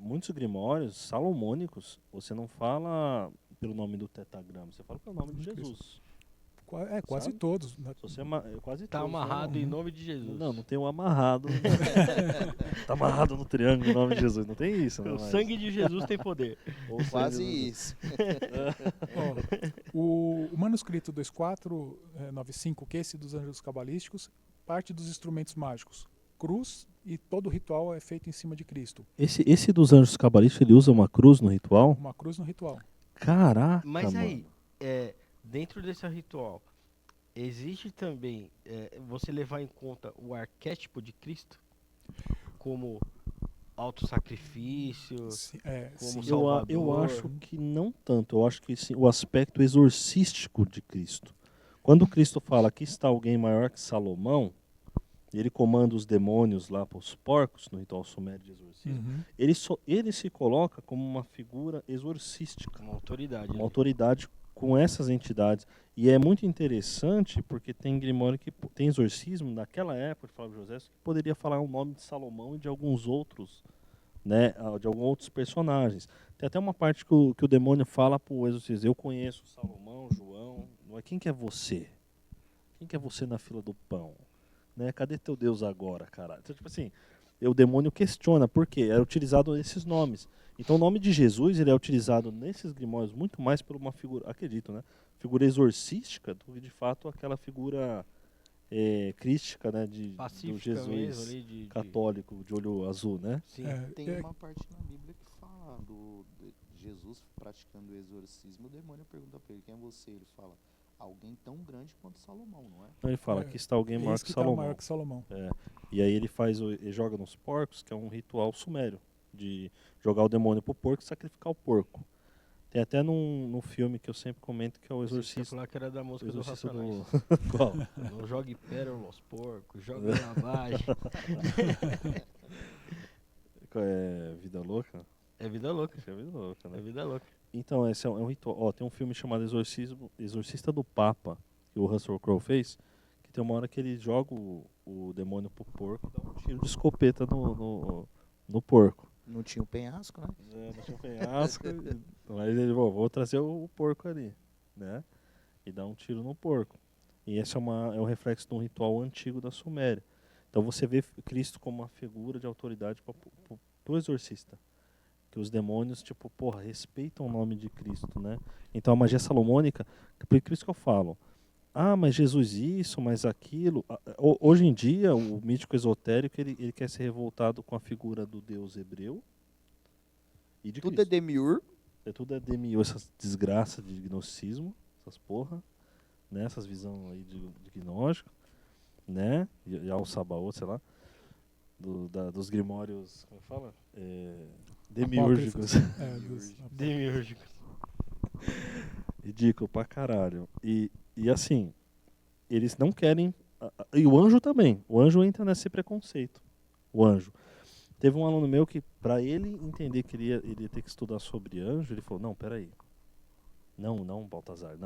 Muitos grimórios salomônicos, você não fala pelo nome do tetagrama, você fala pelo nome de Jesus. Quase Sabe? todos. Né? Se você quase Tá todos amarrado falam, em nome de Jesus. Não tem o amarrado. Tá amarrado no triângulo em nome de Jesus. Não tem isso, né? O Mas- sangue de Jesus tem poder. ou o Quase sangue do- isso. O manuscrito 2495, que é esse dos anjos cabalísticos, parte dos instrumentos mágicos. Cruz e todo o ritual é feito em cima de Cristo. Esse dos anjos cabalísticos, ele usa uma cruz no ritual? Uma cruz no ritual. Caraca, Mas aí, mano. dentro desse ritual, existe também você levar em conta o arquétipo de Cristo? Como autossacrifício, como Sim. Salvador. Eu acho que não tanto. Eu acho que sim, o aspecto exorcístico de Cristo. Quando Cristo fala que está alguém maior que Salomão, e ele comanda os demônios lá para os porcos, no ritual sumério de exorcismo, Uhum. ele se coloca como uma figura exorcística, Uma autoridade. uma né? autoridade com essas entidades. E é muito interessante porque tem grimório que tem exorcismo naquela época de Flávio José que poderia falar o nome de Salomão e de alguns outros, né, de alguns outros personagens. Tem até uma parte que o demônio fala para o exorcista: eu conheço Salomão, João, mas quem que é você? Quem que é você na fila do pão? Né? Cadê teu Deus agora, cara? Então, tipo assim, o demônio questiona por quê? Era utilizado esses nomes. Então o nome de Jesus ele é utilizado nesses grimórios muito mais por uma figura, acredito, né? Figura exorcística do que de fato aquela figura crística, né? Do Pacífica Jesus mesmo ali de católico de olho azul, né? Sim. Tem uma parte na Bíblia que fala de Jesus praticando o exorcismo. O demônio pergunta pra ele: quem é você? Ele fala: alguém tão grande quanto Salomão, não é? Então ele fala que está alguém maior Esse que tá Salomão. maior que Salomão. E aí ele joga nos porcos, que é um ritual sumério, de jogar o demônio pro porco e sacrificar o porco. Tem até num filme que eu sempre comento que é o Você Exorcista. falar que era da música O do Exorcista Racionais. do... Qual? Não jogue pérola aos porcos, jogue lavagem. Vida Louca? É vida louca. Acho que é Vida Louca, né? É vida louca. Então, esse é um ritual. Ó, tem um filme chamado Exorcista do Papa, que o Russell Crowe fez, que tem uma hora que ele joga o demônio pro porco e dá um tiro de escopeta no porco. Não tinha um penhasco, né? Não tinha um penhasco, mas ele vou trazer o porco ali, né? E dá um tiro no porco. E esse é um reflexo de um ritual antigo da Suméria. Então você vê Cristo como uma figura de autoridade pro exorcista. Que os demônios, tipo, respeitam o nome de Cristo, né? Então a magia salomônica, por isso que eu falo, mas Jesus isso, mas aquilo. Hoje em dia, o mítico esotérico, ele quer ser revoltado com a figura do Deus hebreu e de Tudo é Cristo. demiurgo. Tudo é demiurgo, essas desgraças de gnosticismo, essas porra, né? Essas visões aí de gnóstico, né? E ao Sabaoth, sei lá. Dos grimórios, como fala? Demiúrgicos. Demiúrgicos. Ridículo pra caralho. E assim, eles não querem... E o anjo também. O anjo entra nesse preconceito. O anjo. Teve um aluno meu que, pra ele entender que ele ia ter que estudar sobre anjo, ele falou, não, peraí. Não, Baltazar,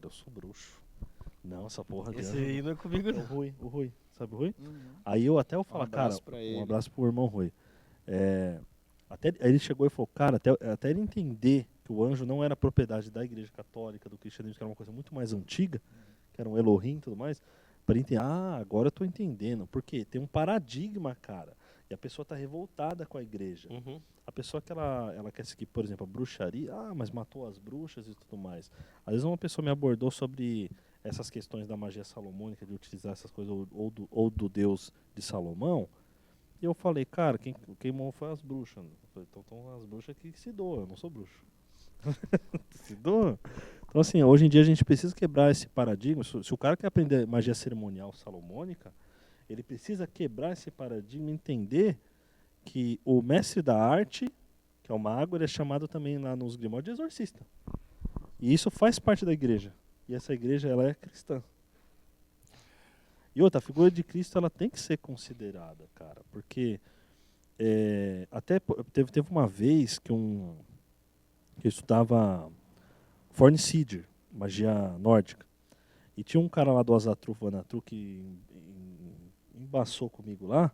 eu sou bruxo. Não, essa porra de Esse anjo... aí não é comigo, É não. o Rui. Sabe o Rui? Uhum. Aí eu falo, abraço cara, pra um ele. abraço pro irmão Rui. Aí ele chegou e falou, cara, até ele entender que o anjo não era propriedade da Igreja Católica, do cristianismo, que era uma coisa muito mais antiga, que era um Elohim e tudo mais, para entender, agora eu tô entendendo. Porque tem um paradigma, cara, e a pessoa tá revoltada com a igreja. Uhum. A pessoa que ela quer seguir, por exemplo, a bruxaria, mas matou as bruxas e tudo mais. Às vezes uma pessoa me abordou sobre essas questões da magia salomônica, de utilizar essas coisas, ou do Deus de Salomão, e eu falei, cara, quem queimou foi as bruxas. Eu falei, então as bruxas que se doam, eu não sou bruxo. Se doam. Então assim, hoje em dia a gente precisa quebrar esse paradigma. Se o cara quer aprender magia cerimonial salomônica, ele precisa quebrar esse paradigma e entender que o mestre da arte, que é o mago, ele é chamado também lá nos grimórios de exorcista. E isso faz parte da igreja. E essa igreja, ela é cristã. E outra, a figura de Cristo, ela tem que ser considerada, cara. Porque até teve uma vez que eu estudava Fornicídio, magia nórdica. E tinha um cara lá do Azatru, Vanatru, que embaçou comigo lá.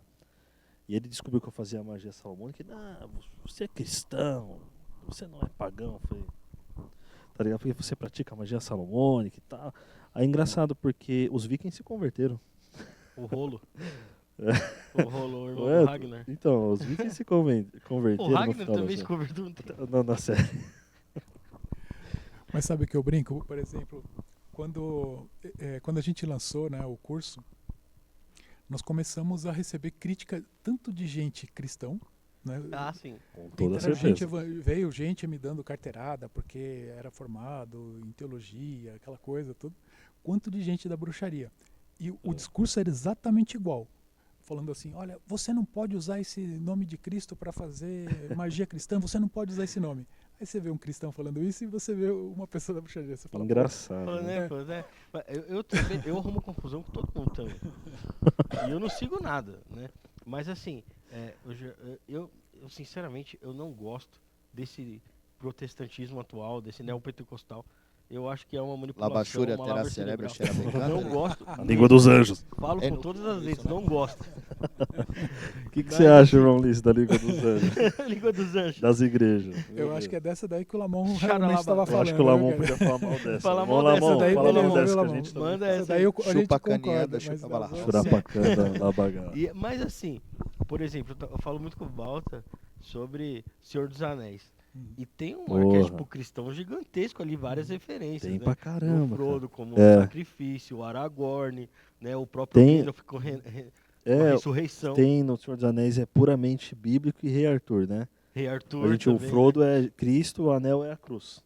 E ele descobriu que eu fazia magia salomônica. Não, você é cristão, você não é pagão. Eu falei, tá ligado? Porque você pratica magia salomônica e tal. Aí é engraçado, porque os vikings se converteram. O rolo. O rolo, o irmão do Ragnar. Então, os vikings se converteram. O Ragnar no final também da se converteu. Não, na série. Mas sabe que eu brinco? Por exemplo, quando a gente lançou, né, o curso, nós começamos a receber crítica tanto de gente cristão, né? Ah, sim. Com toda Então, certeza. veio gente me dando carteirada porque era formado em teologia, aquela coisa, tudo, quanto de gente da bruxaria. E o discurso era exatamente igual. Falando assim, olha, você não pode usar esse nome de Cristo para fazer magia cristã, você não pode usar esse nome. Aí você vê um cristão falando isso e você vê uma pessoa da bruxaria. Você fala, Engraçado. Pô, né? Pô, né? Eu arrumo confusão com todo mundo também. E eu não sigo nada, né? Mas assim, eu sinceramente, eu não gosto desse protestantismo atual, desse neopentecostal. Eu acho que é uma manipulação, Labachúria, uma lavagem terá cerebro, cerebral. cheira Não pecado. gosto. A língua dos anjos. Falo com todas as letras, não gosto. O que você acha, irmão Liz, da língua dos anjos? Língua dos anjos. Das igrejas? eu acho que é dessa daí que o Lamon Xaralaba. realmente estava Eu falando. Eu acho que o Lamon né, cara? podia falar mal dessa. Fala Vamos, mal dessa Lamon, daí, fala mal beleza, dessa que a Lamon. gente também Manda fala. essa Essa daí a gente Chupa concorda. caneada, mas chupa das bala. outras- Churapacana, labagá. Mas assim, por exemplo, eu falo muito com o Balta sobre Senhor dos Anéis. E tem um Porra. arquétipo cristão gigantesco ali, várias referências. Tem né? pra caramba, O Frodo como É. sacrifício, o Aragorn, né? O próprio Tem- Gandalf com a É, ressurreição. tem no Senhor dos Anéis é puramente bíblico e Rei Arthur, né? Rei A Arthur gente, o também, Frodo é Cristo, o anel é a cruz.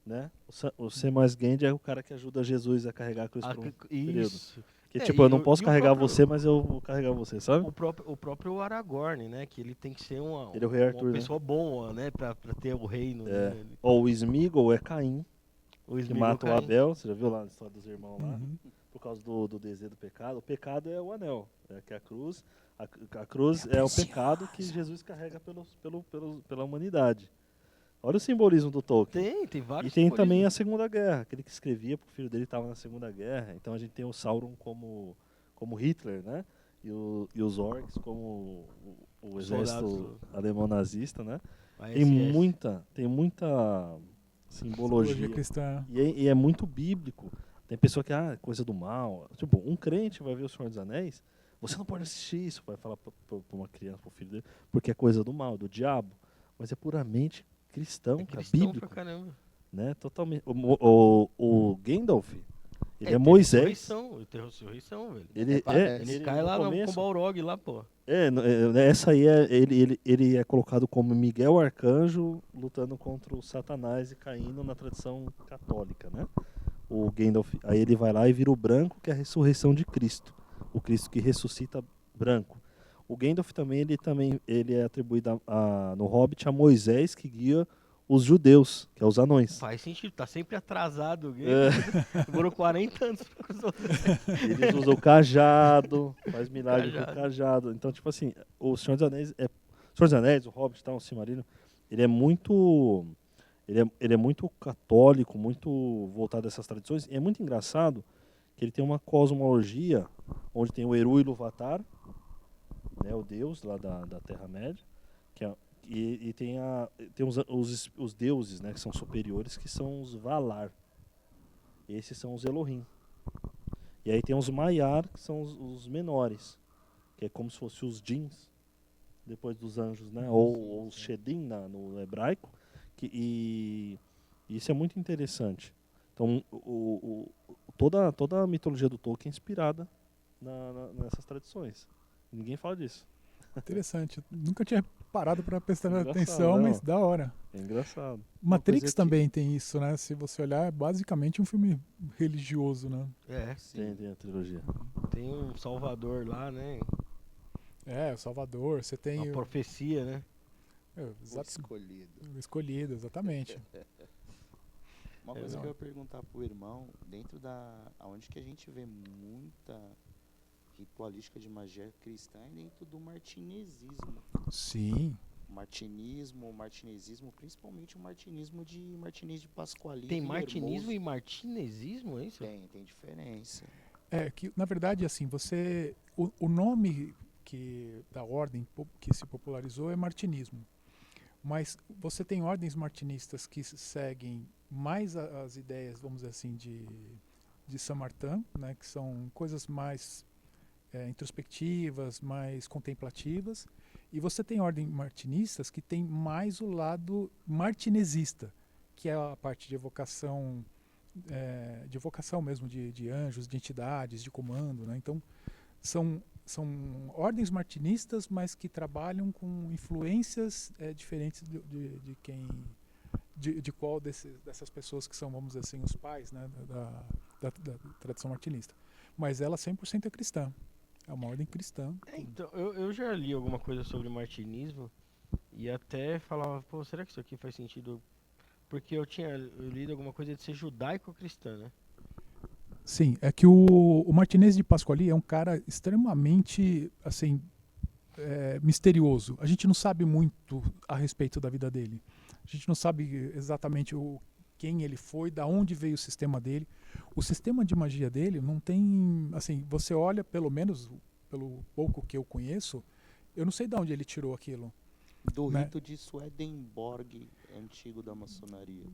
Né? O Samwise Gamgee é o cara que ajuda Jesus a carregar a cruz né? por um período. Isso. Que É, tipo, eu não e posso o carregar próprio- você, mas eu vou carregar você, sabe? O próprio Aragorn, né? Que ele tem que ser Ele é o Rei Arthur, uma né? pessoa boa, né? Pra ter o reino. É. Né? Ou o Sméagol é Caim, O que Sméagol mata o Caim. Abel. Você já viu lá na história dos irmãos lá? Uhum. Por causa do desejo do pecado. O pecado é o anel, que é a cruz. A cruz é o pecado que Jesus carrega pela humanidade. Olha o simbolismo do Tolkien. Tem vários E tem também simbolismos. a Segunda Guerra, aquele que escrevia porque o filho dele estava na Segunda Guerra. Então a gente tem o Sauron como Hitler, né? E os orcs como o exército Soldados. alemão nazista, né? A Tem SS. muita simbologia. cristã. E é muito bíblico. Tem pessoa que, coisa do mal. Tipo, um crente vai ver o Senhor dos Anéis, você não pode assistir isso, vai falar pra uma criança, pro filho dele, porque é coisa do mal, do diabo. Mas é puramente cristão, É é cristão bíblico. pra caramba. Né? Totalmente. O Gandalf, ele é tem Moisés. ressurreição, velho. Ele É, Ele ele cai no lá começo, com o Balrog lá, pô. Essa aí ele é colocado como Miguel Arcanjo lutando contra o Satanás e caindo na tradição católica, né? O Gandalf, aí ele vai lá e vira o branco, que é a ressurreição de Cristo. O Cristo que ressuscita branco. O Gandalf também ele é atribuído no Hobbit a Moisés, que guia os judeus, que é os anões. Faz sentido, tá sempre atrasado. É. Demorou 40 anos pra usar. Eles usam o cajado, faz milagre com o cajado. Então, tipo assim, o Senhor dos Anéis, o Hobbit, o Silmarillion, ele é muito católico, muito voltado a essas tradições. E é muito engraçado que ele tem uma cosmologia onde tem o Eru Ilúvatar, né, o deus lá da Terra-média, e tem os deuses, né, que são superiores, que são os Valar. Esses são os Elohim. E aí tem os Maiar, que são os menores, que é como se fossem os Djinns, depois dos anjos, né? Ou os Shedim no hebraico. E isso é muito interessante. Então, toda a mitologia do Tolkien é inspirada nessas tradições. Ninguém fala disso. Interessante. Eu nunca tinha parado para prestar Engraçado, atenção, não. mas da hora. É engraçado. Matrix também tem isso, né? Se você olhar, é basicamente um filme religioso, né? É, Tem a trilogia. tem um Salvador lá, né? É, o Salvador, você tem Uma profecia, né? o Escolhido. escolhido, exatamente. Uma coisa que eu ia perguntar pro irmão, dentro onde que a gente vê muita ritualística de magia cristã é dentro do martinesismo. Sim. O martinesismo, principalmente o martinismo de Martinez de Pasquali. Tem Villahermosa. martinismo e martinesismo, é isso? Tem diferença. É que, na verdade, assim, o nome da ordem que se popularizou é martinismo. Mas você tem ordens martinistas que seguem mais as ideias, vamos dizer assim, de Saint-Martin, né, que são coisas mais introspectivas, mais contemplativas. E você tem ordens martinistas que tem mais o lado martinesista, que é a parte de evocação mesmo de anjos, de entidades, de comando, né? Então são ordens martinistas, mas que trabalham com influências diferentes de qual dessas pessoas que são, vamos dizer assim, os pais, né, da tradição martinista. Mas ela 100% é cristã. É uma ordem cristã. Então, eu já li alguma coisa sobre martinismo e até falava, pô, será que isso aqui faz sentido? Porque eu tinha lido alguma coisa de ser judaico-cristã, né? Sim, é que o Martinez de Pasquali é um cara extremamente, assim, misterioso. A gente não sabe muito a respeito da vida dele. A gente não sabe exatamente quem ele foi, da onde veio o sistema dele. O sistema de magia dele não tem, assim, você olha, pelo menos pelo pouco que eu conheço, eu não sei de onde ele tirou aquilo. Do né? rito de Swedenborg, antigo da maçonaria.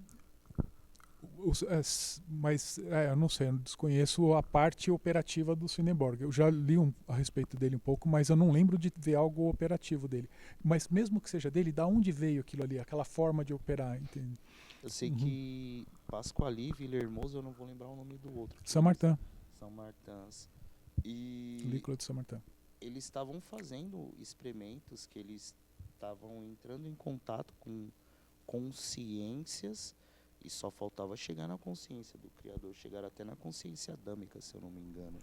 Mas eu não sei, eu desconheço a parte operativa do Swedenborg. Eu já li a respeito dele um pouco, mas eu não lembro de ver algo operativo dele. Mas mesmo que seja dele, da onde veio aquilo ali, aquela forma de operar, entende? Eu sei que Pasquali, Villahermosa, eu não vou lembrar o nome do outro. Saint-Martin. São Martins. E Líquula de Saint-Martin. eles estavam fazendo experimentos que eles estavam entrando em contato com consciências e só faltava chegar na consciência do Criador, chegar até na consciência adâmica, se eu não me engano.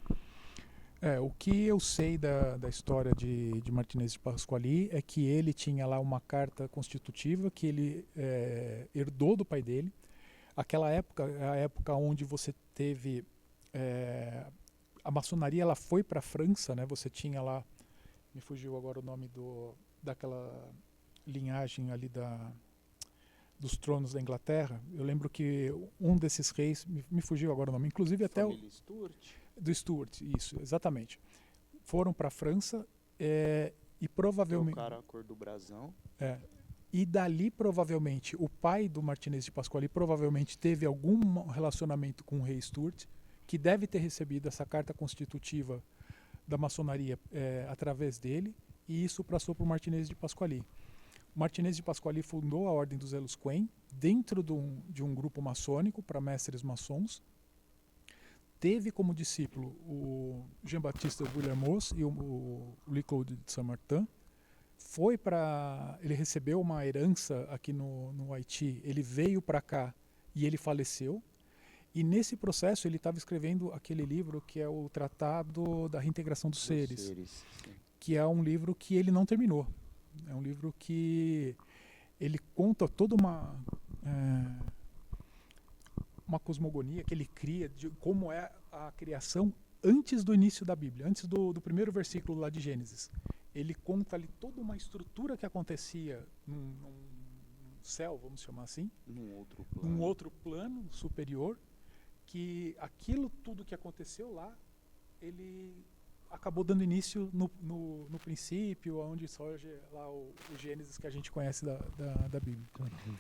O que eu sei da história de Martinez de Pasquali é que ele tinha lá uma carta constitutiva que ele herdou do pai dele. Aquela época é a época onde você teve a maçonaria, ela foi para a França, né? Você tinha lá, me fugiu agora o nome daquela linhagem ali dos tronos da Inglaterra. Eu lembro que um desses reis, me fugiu agora o nome, inclusive até Família Stuart. do Stuart, isso, exatamente. Foram para a França e provavelmente... Trocaram a cor do brasão. E dali, provavelmente, o pai do Martinez de Pasquali provavelmente teve algum relacionamento com o rei Stuart, que deve ter recebido essa carta constitutiva da maçonaria através dele, e isso passou para o Martinez de Pasquali. O Martinez de Pasquali fundou a Ordem dos Elusquen dentro de um grupo maçônico para mestres maçons. teve como discípulo o Jean-Baptiste Guillermoz e o Louis-Claude de Saint-Martin. Ele recebeu uma herança aqui no Haiti, ele veio para cá e ele faleceu. E nesse processo ele estava escrevendo aquele livro que é o Tratado da Reintegração dos Seres, que é um livro que ele não terminou. É um livro que ele conta toda uma cosmogonia que ele cria de como é a criação antes do início da Bíblia, antes do primeiro versículo lá de Gênesis. Ele conta ali toda uma estrutura que acontecia num céu, vamos chamar assim, num outro plano superior, que aquilo tudo que aconteceu lá, ele acabou dando início no princípio, onde surge lá o Gênesis que a gente conhece da Bíblia.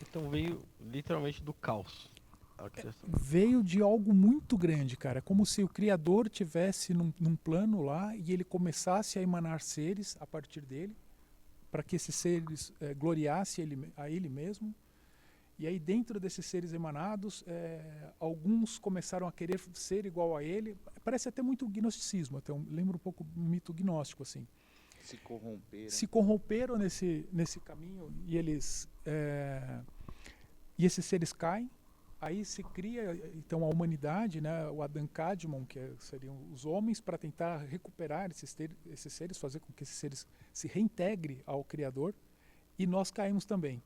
Então veio literalmente do caos. A criação. Veio de algo muito grande, cara. Como se o Criador tivesse num plano lá e ele começasse a emanar seres a partir dele, para que esses seres gloriassem a ele mesmo. E aí dentro desses seres emanados, alguns começaram a querer ser igual a ele. Parece até muito gnosticismo, lembra um pouco do mito gnóstico, assim. Se corromperam nesse caminho e esses seres caem. Aí se cria então a humanidade, né, o Adam Kadmon, que seriam os homens, para tentar recuperar esses seres, fazer com que esses seres se reintegrem ao Criador, e nós caímos também.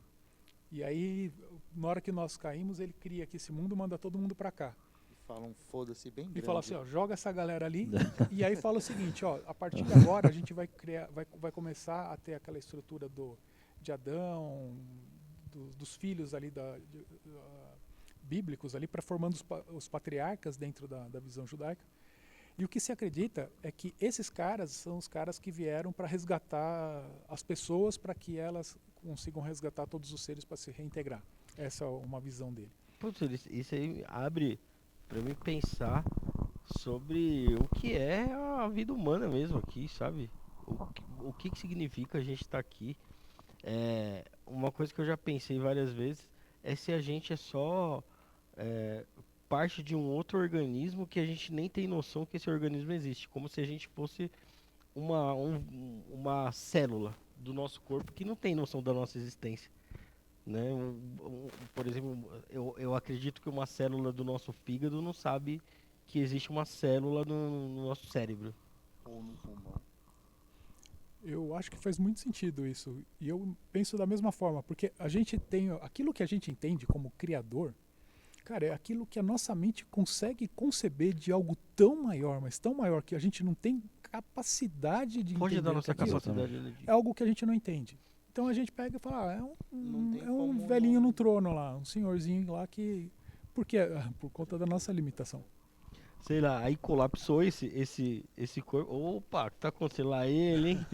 E aí, na hora que nós caímos, ele cria aqui esse mundo, manda todo mundo para cá. E fala foda-se bem grande. E fala assim, ó, joga essa galera ali, e aí fala o seguinte, ó, a partir de agora a gente vai começar a ter aquela estrutura de Adão, dos filhos ali bíblicos ali, para formando os patriarcas dentro da visão judaica. E o que se acredita é que esses caras são os caras que vieram para resgatar as pessoas, para que elas consigam resgatar todos os seres para se reintegrar. Essa é uma visão dele. Putz, isso aí abre para mim pensar sobre o que é a vida humana mesmo aqui, sabe? O que significa a gente estar aqui. Uma coisa que eu já pensei várias vezes é se a gente é só parte de um outro organismo que a gente nem tem noção que esse organismo existe, como se a gente fosse uma célula do nosso corpo que não tem noção da nossa existência, né? Por exemplo, eu acredito que uma célula do nosso fígado não sabe que existe uma célula no nosso cérebro. Ou no pulmão. Eu acho que faz muito sentido isso. E eu penso da mesma forma, porque a gente tem aquilo que a gente entende como criador, cara, é aquilo que a nossa mente consegue conceber de algo tão maior, mas tão maior que a gente não tem capacidade de Foge entender. da nossa aquilo capacidade. é algo que a gente não entende. Então a gente pega e fala, é um velhinho no trono lá, um senhorzinho lá que... Por quê? Por conta da nossa limitação. Sei lá, aí colapsou esse corpo. Opa, o que tá acontecendo lá? Ele, hein?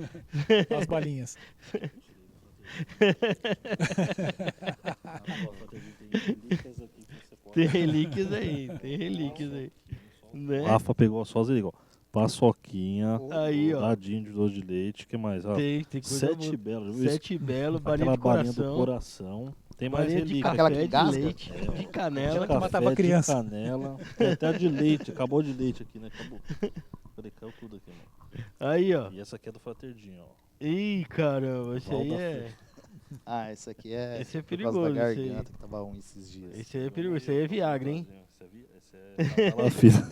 As balinhas. Tem relíquias aí, né? O Rafa pegou só e igual. Paçoquinha, Aí, ó. dadinho de doce de leite, que mais? Ó, Tem coisa sete belos. Sete belo, balinha Aquela de balinha do coração, coração. Tem mais balinha de relíquia. Aquela café, que de engasga? leite, de canela. Aquela que matava Café criança. de canela. Tem até de leite. Acabou de leite aqui, né? Acabou. Peraí, caiu tudo aqui, mano. Aí, ó. E essa aqui é do Fraterdinho, ó. Ih, caramba, esse aí Valda é... Ah, esse aqui é... Esse é por causa perigoso, da esse aí. garganta que tava ruim esses dias. Esse aí é perigoso, esse aí é Viagra, hein? Esse é Talafina.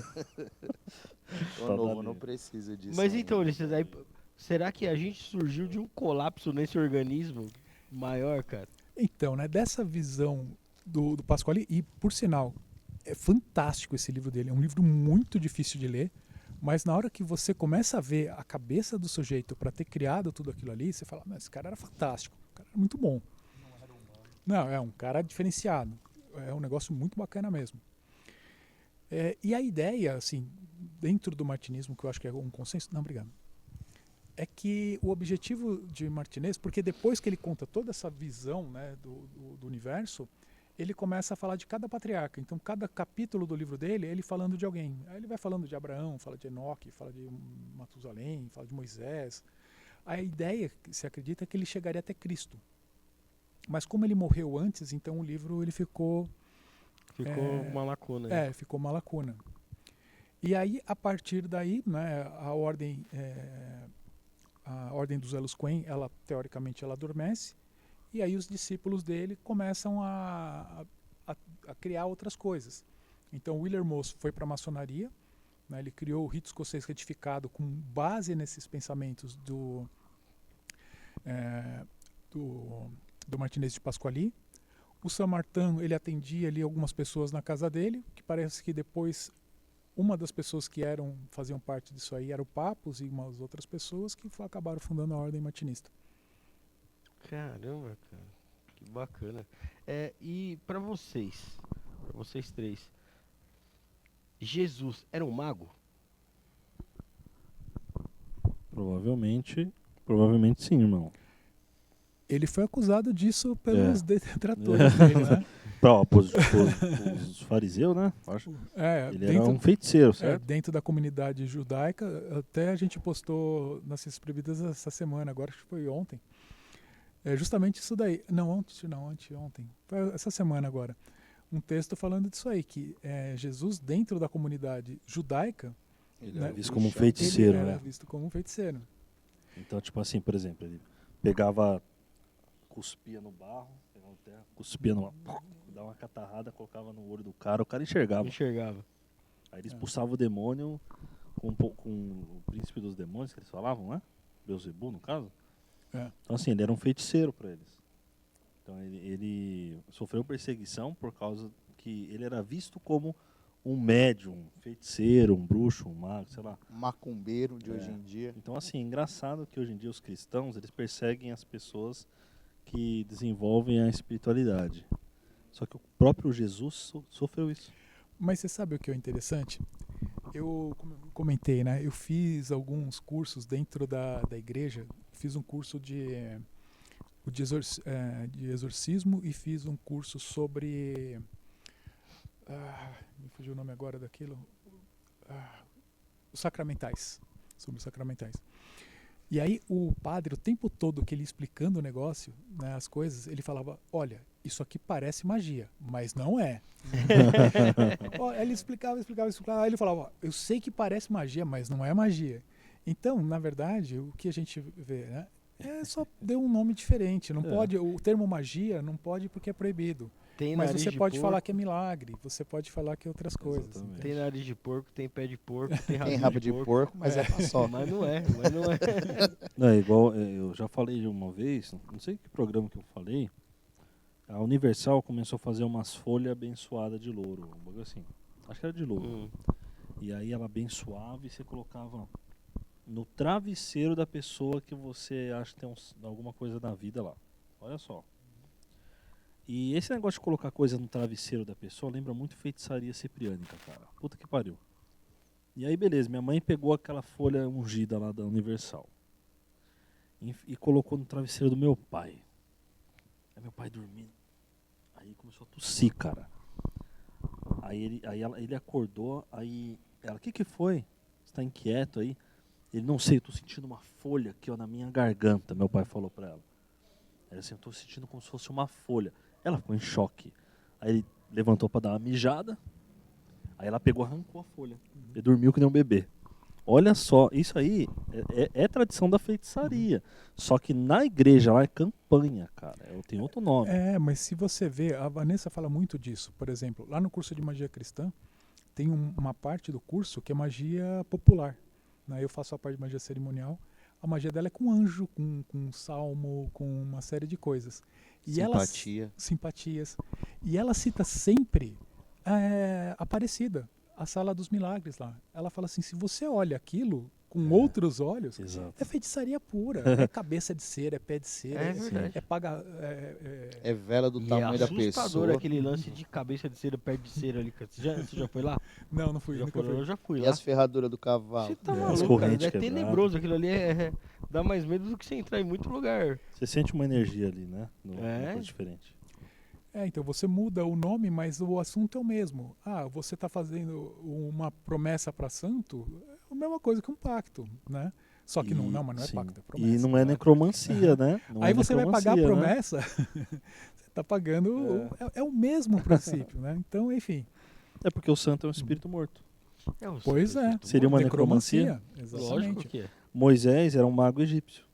Tô Tá novo, dali. não precisa disso. Mas ainda. então, Ulisses, aí, será que a gente surgiu de um colapso nesse organismo maior, cara? Então, né, dessa visão do Pasquale, e por sinal, é fantástico esse livro dele, é um livro muito difícil de ler, mas na hora que você começa a ver a cabeça do sujeito para ter criado tudo aquilo ali, você fala, mas esse cara era fantástico, o cara era muito bom. Não, é um cara diferenciado, é um negócio muito bacana mesmo. E a ideia, assim, dentro do martinismo, que eu acho que é um consenso, não, obrigado, é que o objetivo de Martinez, porque depois que ele conta toda essa visão, né, do universo, ele começa a falar de cada patriarca. Então, cada capítulo do livro dele, ele falando de alguém. Aí ele vai falando de Abraão, fala de Enoque, fala de Matusalém, fala de Moisés. A ideia, que se acredita, é que ele chegaria até Cristo. Mas como ele morreu antes, então o livro ele ficou... Ficou uma lacuna. ficou uma lacuna. E aí, a partir daí, né, a ordem dos Elusquen, ela teoricamente ela adormece, e aí os discípulos dele começam a criar outras coisas. Então, Willer Moço foi para a maçonaria, né, ele criou o rito escocês retificado com base nesses pensamentos do Martinez de Pasquali. O Saint-Martin, ele atendia ali algumas pessoas na casa dele, que parece que depois uma das pessoas que faziam parte disso aí era o Papos e umas outras pessoas que acabaram fundando a Ordem Martinista. Caramba, cara. Que bacana. E para vocês três, Jesus era um mago? Provavelmente sim, irmão. Ele foi acusado disso pelos detratores dele, né? Os fariseus, né? Ele era dentro, um feiticeiro, certo? Dentro da comunidade judaica, até a gente postou nas Proibidas essa semana, agora acho que foi ontem. Justamente isso daí. Anteontem. Foi essa semana agora. Um texto falando disso aí, que Jesus, dentro da comunidade judaica, ele era visto como um feiticeiro, ele né? era visto como um feiticeiro. Então, tipo assim, por exemplo, ele pegava, cuspia no barro, pegava terra, cuspia dava uma catarrada, colocava no olho do cara, o cara enxergava. Aí ele expulsava o demônio com o príncipe dos demônios, que eles falavam, né? Beelzebub, no caso. Então, assim, ele era um feiticeiro para eles. Então, ele sofreu perseguição por causa que ele era visto como um médium, um feiticeiro, um bruxo, um mago, sei lá. Um macumbeiro de hoje em dia. Então, assim, engraçado que hoje em dia os cristãos, eles perseguem as pessoas que desenvolvem a espiritualidade. Só que o próprio Jesus sofreu isso. Mas você sabe o que é interessante? Eu comentei, né? Eu fiz alguns cursos dentro da igreja. Fiz um curso de exorcismo e fiz um curso sobre... me fugiu o nome agora daquilo. Os sacramentais. Sobre os sacramentais. E aí o padre, o tempo todo que ele explicando o negócio, né, as coisas, ele falava, olha, isso aqui parece magia, mas não é. Ele explicava, aí ele falava, eu sei que parece magia, mas não é magia. Então, na verdade, o que a gente vê, né, só deu um nome diferente. Não pode, o termo magia não pode porque é proibido. Mas você pode falar que é milagre, você pode falar que é outras coisas. Tem nariz de porco, tem pé de porco, tem rabo de porco, mas é paçoca. Mas não é. Não, é igual, eu já falei de uma vez, não sei que programa que eu falei, a Universal começou a fazer umas folhas abençoadas de louro, um bagulho assim. Acho que era de louro. E aí ela abençoava e você colocava no travesseiro da pessoa que você acha que tem alguma coisa na vida lá. Olha só. E esse negócio de colocar coisa no travesseiro da pessoa lembra muito feitiçaria cipriânica, cara. Puta que pariu. E aí, beleza, minha mãe pegou aquela folha ungida lá da Universal e colocou no travesseiro do meu pai. Aí meu pai dormindo. Aí começou a tossir, cara. Aí ele acordou, aí ela, o que foi? Você tá inquieto aí? Ele, não sei, eu tô sentindo uma folha aqui, ó, na minha garganta, meu pai falou pra ela. Ela assim, eu tô sentindo como se fosse uma folha. Ela ficou em choque. Aí ele levantou pra dar uma mijada. Aí ela pegou, arrancou a folha. E dormiu que nem um bebê. Olha só, isso aí é tradição da feitiçaria. Só que na igreja lá é campanha, cara. Tem outro nome. Mas se você vê, a Vanessa fala muito disso. Por exemplo, lá no curso de magia cristã, tem uma parte do curso que é magia popular. Né? Eu faço a parte de magia cerimonial. A magia dela é com anjo, com salmo, com uma série de coisas. E simpatias. E ela cita sempre Aparecida, a Sala dos Milagres lá. Ela fala assim, se você olha aquilo com outros olhos, é feitiçaria pura. É cabeça de cera, é pé de cera. É vela do tamanho da pessoa. É assustador aquele lance de cabeça de cera, pé de cera ali. Você já foi lá? Não fui. Eu já fui lá. E as ferraduras do cavalo? Você tá maluco, cara. É tenebroso aquilo ali. Dá mais medo do que você entrar em muito lugar. Você sente uma energia ali, né? Uma coisa diferente. Então você muda o nome, mas o assunto é o mesmo. Você está fazendo uma promessa para santo, é a mesma coisa que um pacto, né? Só que mas não é pacto, é promessa. E não é necromancia, né? Aí você vai pagar a promessa, você está pagando, é o mesmo princípio, né? Então, enfim. É porque o santo é um espírito morto. Pois é. Seria uma necromancia? Lógico Exatamente. que é. Moisés era um mago egípcio.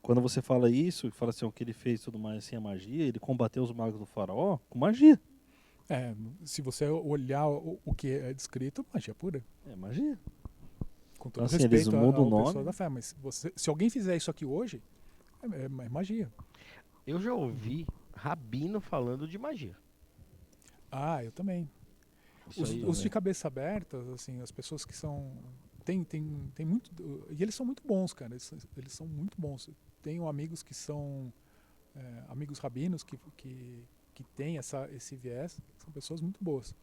Quando você fala isso, e fala assim, o que ele fez e tudo mais, assim, a magia, ele combateu os magos do faraó com magia. Se você olhar o que é descrito, magia pura. É magia. Com todo Assim, respeito eles mudam o ao nome. pessoal da fé. Mas se alguém fizer isso aqui hoje, é magia. Eu já ouvi rabino falando de magia. Ah, eu também. Isso Os, aí, os né? de cabeça aberta, assim, as pessoas que são... Tem muito... E eles são muito bons, cara. Eles são muito bons. Tenho amigos que são... amigos rabinos que têm esse viés. São pessoas muito boas.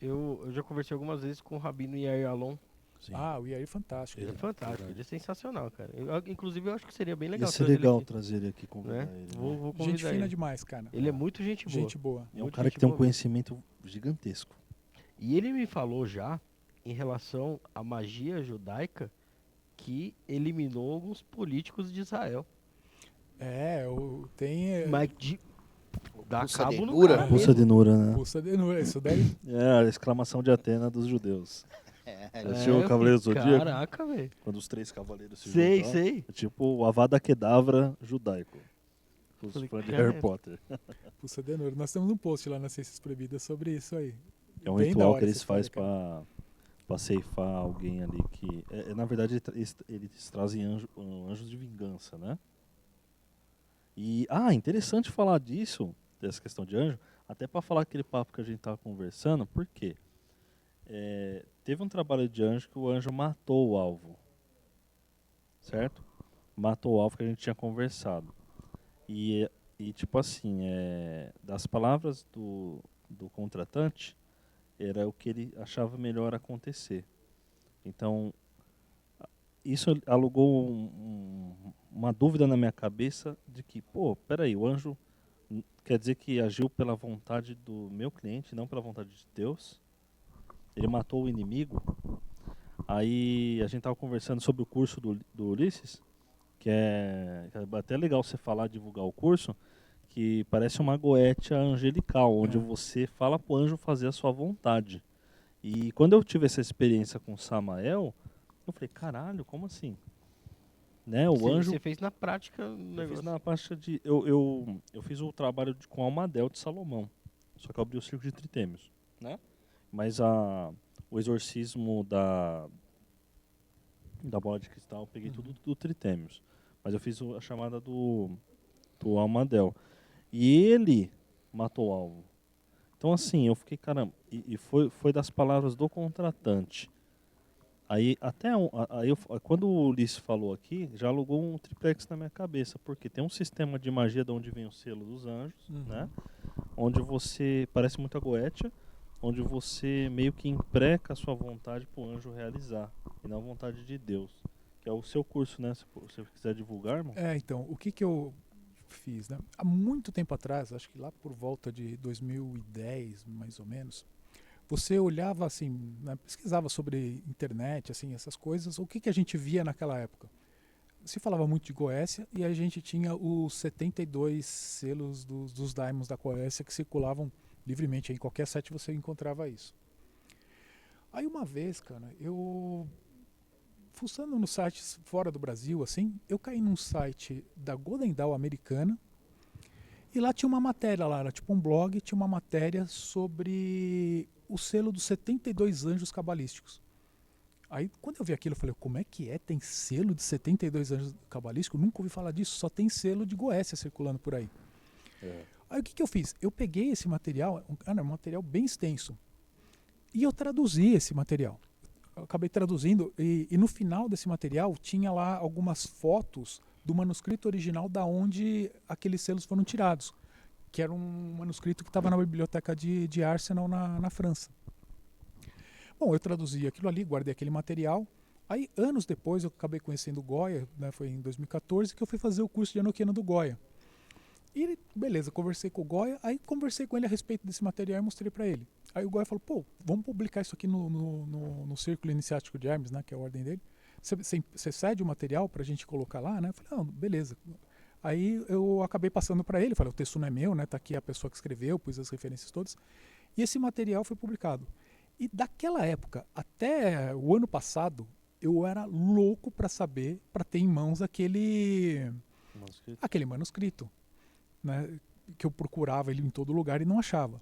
Eu já conversei algumas vezes com o rabino Yair Alon. Sim. Ah, o Yair é fantástico. Ele é cara. fantástico, verdade. ele é sensacional, cara. Inclusive, eu acho que seria bem legal Ia ser trazer ele legal aqui, trazer ele aqui, convidar né? ele. Vou Né? convidar Gente fina ele. demais, cara. Ele é muito gente boa. Gente boa. É um muito cara gente que tem um boa mesmo. conhecimento gigantesco. E ele me falou já, em relação à magia judaica, que eliminou alguns políticos de Israel. Tem... Mas dá Pulsa cabo de no Nura? cara Pulsa mesmo. de Nura, né? Pulsa de Nura, isso daí. É a exclamação de Atena dos judeus. É, Assistiu o eu Cavaleiro do fiquei, Zodíaco? Caraca, velho. Quando os três cavaleiros se Sei, juntam. sei. É tipo o Avada Kedavra judaico. Os Falei, fãs de cara. Harry Potter. Pulsa de Nura. Nós temos um post lá nas Ciências Proibidas sobre isso aí. É um Bem da ritual hora que eles essa história, fazem cara. pra ceifar alguém ali que... na verdade, eles trazem anjos de vingança, né? E, interessante falar disso, dessa questão de anjo, até para falar aquele papo que a gente tava conversando, por quê? Teve um trabalho de anjo que o anjo matou o alvo, certo? Matou o alvo que a gente tinha conversado. E tipo assim, das palavras do contratante, era o que ele achava melhor acontecer. Então, isso alugou uma dúvida na minha cabeça de que, peraí, o anjo quer dizer que agiu pela vontade do meu cliente, não pela vontade de Deus? Ele matou o inimigo? Aí a gente estava conversando sobre o curso do Ulisses, que é até legal você falar, divulgar o curso, que parece uma goétia angelical, onde você fala para o anjo fazer a sua vontade. E quando eu tive essa experiência com Samael, eu falei, caralho, como assim? Né, o anjo... Você fez na prática o Eu fiz negócio. na parte de... Eu fiz o trabalho com Almadel de Salomão, só que eu abri o circo de Tritêmios, né? Mas o exorcismo da bola de cristal, eu peguei tudo do Tritêmios. Mas eu fiz a chamada do Almadel. E ele matou o alvo. Então assim, eu fiquei, caramba, e foi das palavras do contratante. Aí quando o Ulisses falou aqui, já alugou um triplex na minha cabeça, porque tem um sistema de magia de onde vem o selo dos anjos, né? Onde você, parece muito a Goetia, onde você meio que empreca a sua vontade para o anjo realizar, e não a vontade de Deus. Que é o seu curso, né? Se você quiser divulgar, irmão. Então, o que eu fiz, né? Há muito tempo atrás, acho que lá por volta de 2010, mais ou menos, você olhava assim, né, pesquisava sobre internet, assim, essas coisas, o que a gente via naquela época? Se falava muito de Goécia e a gente tinha os 72 selos dos daimons da Goécia que circulavam livremente. Em qualquer site você encontrava isso. Aí uma vez, cara, eu fuçando nos sites fora do Brasil, assim, eu caí num site da Golden Dawn americana e lá tinha uma matéria, lá era tipo um blog, tinha uma matéria sobre o selo dos 72 anjos cabalísticos. Aí, quando eu vi aquilo, eu falei, como é que é? Tem selo de 72 anjos cabalísticos? Eu nunca ouvi falar disso, só tem selo de Goécia circulando por aí. Aí, o que eu fiz? Eu peguei esse material, um material bem extenso, e eu traduzi esse material. Eu acabei traduzindo, e no final desse material tinha lá algumas fotos do manuscrito original da onde aqueles selos foram tirados, que era um manuscrito que estava na biblioteca de Arsenal, na França. Bom, eu traduzi aquilo ali, guardei aquele material. Aí, anos depois, eu acabei conhecendo o Goya, né, foi em 2014 que eu fui fazer o curso de Enoquiano do Goya. E, beleza, conversei com o Goya, aí conversei com ele a respeito desse material e mostrei para ele. Aí o Goya falou, vamos publicar isso aqui no Círculo Iniciático de Hermes, né, que é a ordem dele. Você cede o material pra gente colocar lá, né? Eu falei, não, beleza. Aí eu acabei passando para ele, falei, o texto não é meu, né? Tá aqui a pessoa que escreveu, pus as referências todas. E esse material foi publicado. E daquela época até o ano passado, eu era louco para saber, para ter em mãos aquele manuscrito, né? Que eu procurava ele em todo lugar e não achava.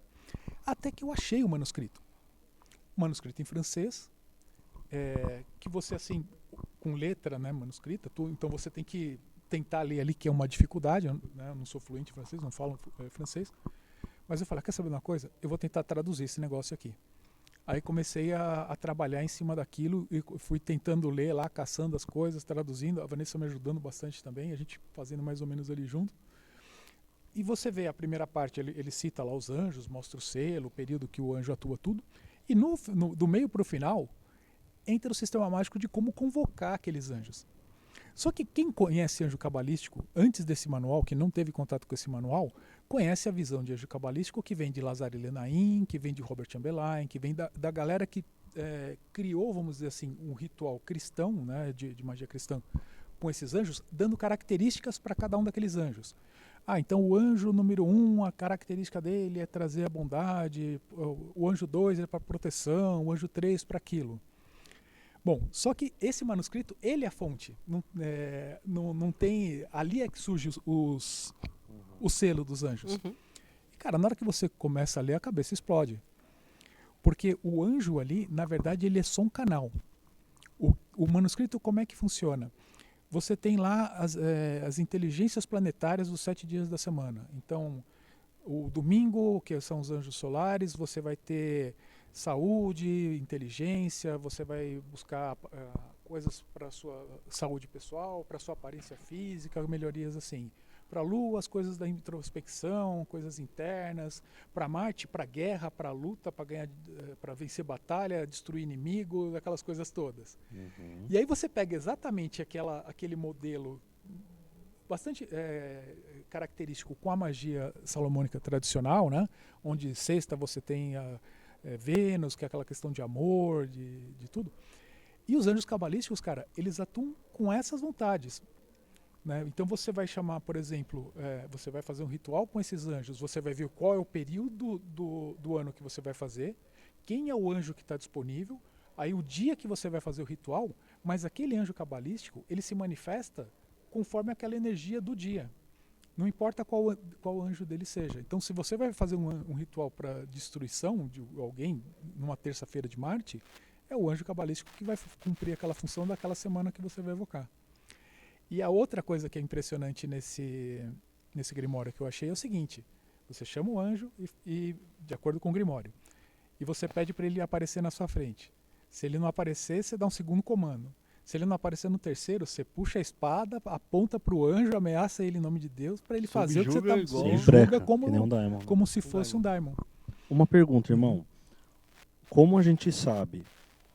Até que eu achei o manuscrito. Manuscrito em francês, que você, assim, com letra, né, manuscrita, então você tem que tentar ler ali, que é uma dificuldade, né? Eu não sou fluente em francês, não falo francês. Mas eu falei, quer saber uma coisa? Eu vou tentar traduzir esse negócio aqui. Aí comecei a trabalhar em cima daquilo e fui tentando ler lá, caçando as coisas, traduzindo. A Vanessa me ajudando bastante também, a gente fazendo mais ou menos ali junto. E você vê a primeira parte, ele cita lá os anjos, mostra o selo, o período que o anjo atua, tudo. E do meio para o final, entra o sistema mágico de como convocar aqueles anjos. Só que quem conhece anjo cabalístico, antes desse manual, que não teve contato com esse manual, conhece a visão de anjo cabalístico que vem de Lazare Lenain, que vem de Robert Chambellan, que vem da galera que criou, vamos dizer assim, um ritual cristão, né, de magia cristã, com esses anjos, dando características para cada um daqueles anjos. Então o anjo número 1, a característica dele é trazer a bondade, o anjo 2 é para proteção, o anjo 3 para aquilo. Bom, só que esse manuscrito, ele é a fonte. Não tem... Ali é que surge o selo dos anjos. Uhum. E, cara, na hora que você começa a ler, a cabeça explode. Porque o anjo ali, na verdade, ele é só um canal. O manuscrito, como é que funciona? Você tem lá as inteligências planetárias dos 7 dias da semana. Então, o domingo, que são os anjos solares, você vai ter saúde, inteligência, você vai buscar coisas para a sua saúde pessoal, para a sua aparência física, melhorias assim. Para a Lua, as coisas da introspecção, coisas internas. Para Marte, para guerra, para luta, para vencer batalha, destruir inimigos, aquelas coisas todas. Uhum. E aí você pega exatamente aquele modelo bastante característico com a magia salomônica tradicional, né? Onde sexta você tem Vênus, que é aquela questão de amor, de tudo. E os anjos cabalísticos, cara, eles atuam com essas vontades. Né? Então você vai chamar, por exemplo, você vai fazer um ritual com esses anjos, você vai ver qual é o período do ano que você vai fazer, quem é o anjo que está disponível, aí o dia que você vai fazer o ritual, mas aquele anjo cabalístico, ele se manifesta conforme aquela energia do dia. Não importa qual anjo dele seja. Então, se você vai fazer um ritual para destruição de alguém numa terça-feira de Marte, é o anjo cabalístico que vai cumprir aquela função daquela semana que você vai evocar. E a outra coisa que é impressionante nesse Grimório que eu achei é o seguinte: você chama o anjo e de acordo com o Grimório, e você pede para ele aparecer na sua frente. Se ele não aparecer, você dá um segundo comando. Se ele não aparecer no terceiro, você puxa a espada, aponta para o anjo, ameaça ele em nome de Deus para ele fazer o que você está igual. julga Que nem um daimon, né? como se fosse um daimon. Uma pergunta, irmão. Como a gente sabe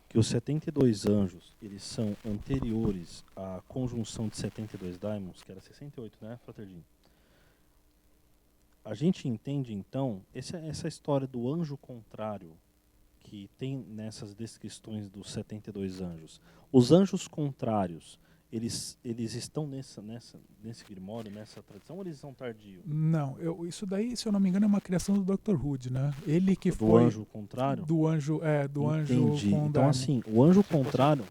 que os 72 anjos, eles são anteriores à conjunção de 72 daimons, que era 68, né, Fraterdinho? A gente entende, então, essa história do anjo contrário que tem nessas descrições dos 72 anjos. Os anjos contrários, eles estão nesse grimório, nessa tradição, ou eles são tardios? Não, isso daí, se eu não me engano, é uma criação do Dr. Hood, né? Ele que Do foi... anjo contrário? Do anjo Entendi. com Então, daimon. assim, o anjo contrário...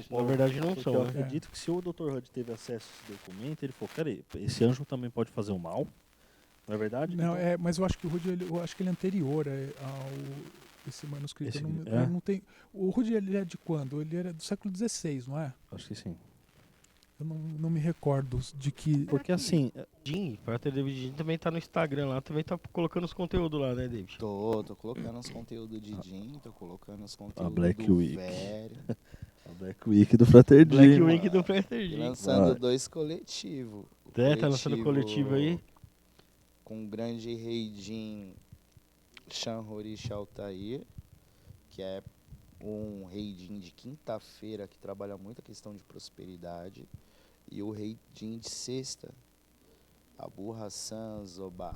Na verdade não Porque são, eu né? acredito que se o Dr. Hood teve acesso a esse documento, ele falou, peraí, esse anjo também pode fazer o mal? Não é verdade? Não, Então, mas eu acho que o Hood, eu acho que ele é anterior esse manuscrito. Esse- Eu não tenho, o Hood, ele é de quando? Ele era do século XVI, não é? acho que sim. Eu não me recordo de que... Porque assim, Jim, Frater David Jim também tá no Instagram lá, também tá colocando os conteúdos lá, né, David? Tô colocando os conteúdos de Jim, tô colocando os conteúdos Black do Week. Velho. a Black Week do Frater Black Jim. Week do Frater E Jim. lançando Ah. 2 coletivos. Tá lançando coletivo aí? Com o grande rei Jin Shanhori Shaltair, que é um rei Jin de quinta-feira que trabalha muito a questão de prosperidade, e o rei Jin de sexta, Abu Hassan Zoba,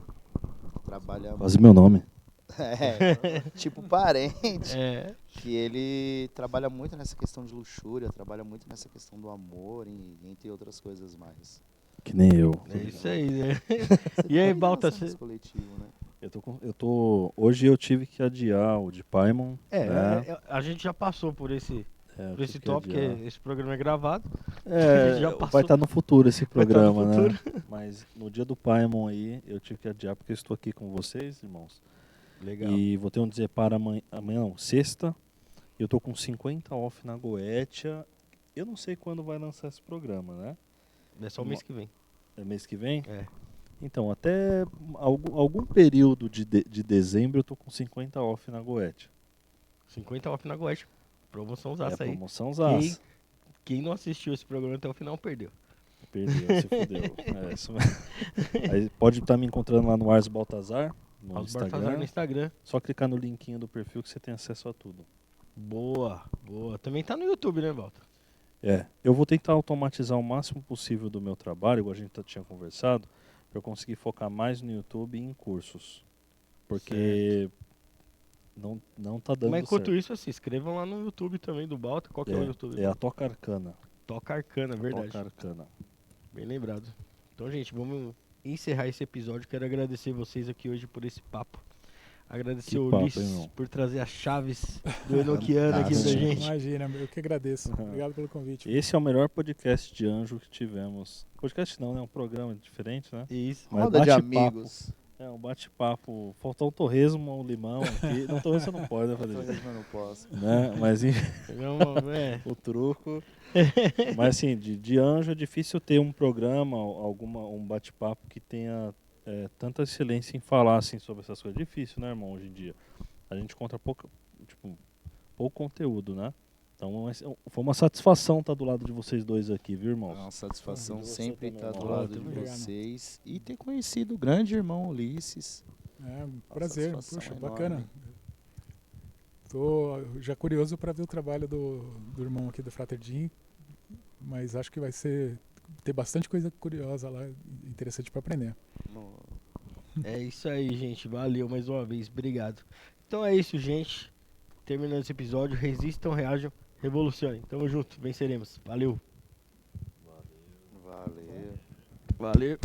trabalha Quase meu nome. tipo parente, É. que ele trabalha muito nessa questão de luxúria, trabalha muito nessa questão do amor e entre outras coisas mais. Que nem eu. É isso aí, né? Você E aí, tá Balta, lançando você- esse coletivo, né? Hoje eu tive que adiar o de Paimon. né? A gente já passou por esse Eu por esse tive que tópico, adiar. esse programa é gravado. É, já passou. vai estar no futuro esse Vai tá no programa, né? futuro. Mas no dia do Paimon aí, eu tive que adiar porque eu estou aqui com vocês, irmãos. Legal. E vou ter um dizer para amanhã, não, sexta. Eu tô com 50 off na Goetia. Eu não sei quando vai lançar esse programa, né? É só o mês que vem. É mês que vem? É. Então, até algum período de dezembro eu tô com 50 off na Goetia. 50 off na Goethe. Promoção zaça aí. Promoção zaça. Quem não assistiu esse programa até o final perdeu. Perdeu, se fudeu. Isso mesmo. Aí pode estar me encontrando lá no Ars Baltazar, no Aos Instagram. Baltazar no Instagram. Só clicar no linkinho do perfil que você tem acesso a tudo. Boa, boa. Também tá no YouTube, né, Balta? Eu vou tentar automatizar o máximo possível do meu trabalho, igual a gente tinha conversado, para eu conseguir focar mais no YouTube e em cursos. Porque não tá dando Mas enquanto certo. isso, se inscrevam lá no YouTube também do Balta. Qual que é o YouTube? É a Toca Arcana. Toca Arcana, verdade. Toca Arcana. Bem lembrado. Então, gente, vamos encerrar esse episódio. Quero agradecer vocês aqui hoje por esse papo. Agradecer Que o papo, Ulisses irmão. por trazer as chaves do Enoquiano aqui pra Fantástico. gente. Imagina, eu que agradeço. Obrigado pelo convite. Esse é o melhor podcast de anjo que tivemos. Podcast não, né? Um programa diferente, né? Isso. Mas Roda de bate-papo. amigos. É, um bate-papo. Faltou um torresmo, um limão aqui. Não, torresmo você não pode, né, Talvez Fadrinho? eu não posso. Né? Mas Não, o truco. Mas assim, de anjo é difícil ter um programa, um bate-papo que tenha tanta excelência em falar assim, sobre essas coisas. Difícil, né, irmão, hoje em dia. A gente encontra pouco conteúdo, né? Então foi uma satisfação estar do lado de vocês dois aqui, viu, irmãos? É uma satisfação Você sempre também, estar do irmão. lado de Obrigado. vocês e ter conhecido o grande irmão Ulisses. É um prazer, satisfação puxa, enorme. bacana. Tô já curioso para ver o trabalho do irmão aqui do Frater Jim, mas acho que vai ter bastante coisa curiosa lá, interessante para aprender. É isso aí, gente. Valeu mais uma vez. Obrigado. Então é isso, gente. Terminando esse episódio. Resistam, reajam, revolucionem. Tamo junto. Venceremos. Valeu. Valeu. Valeu.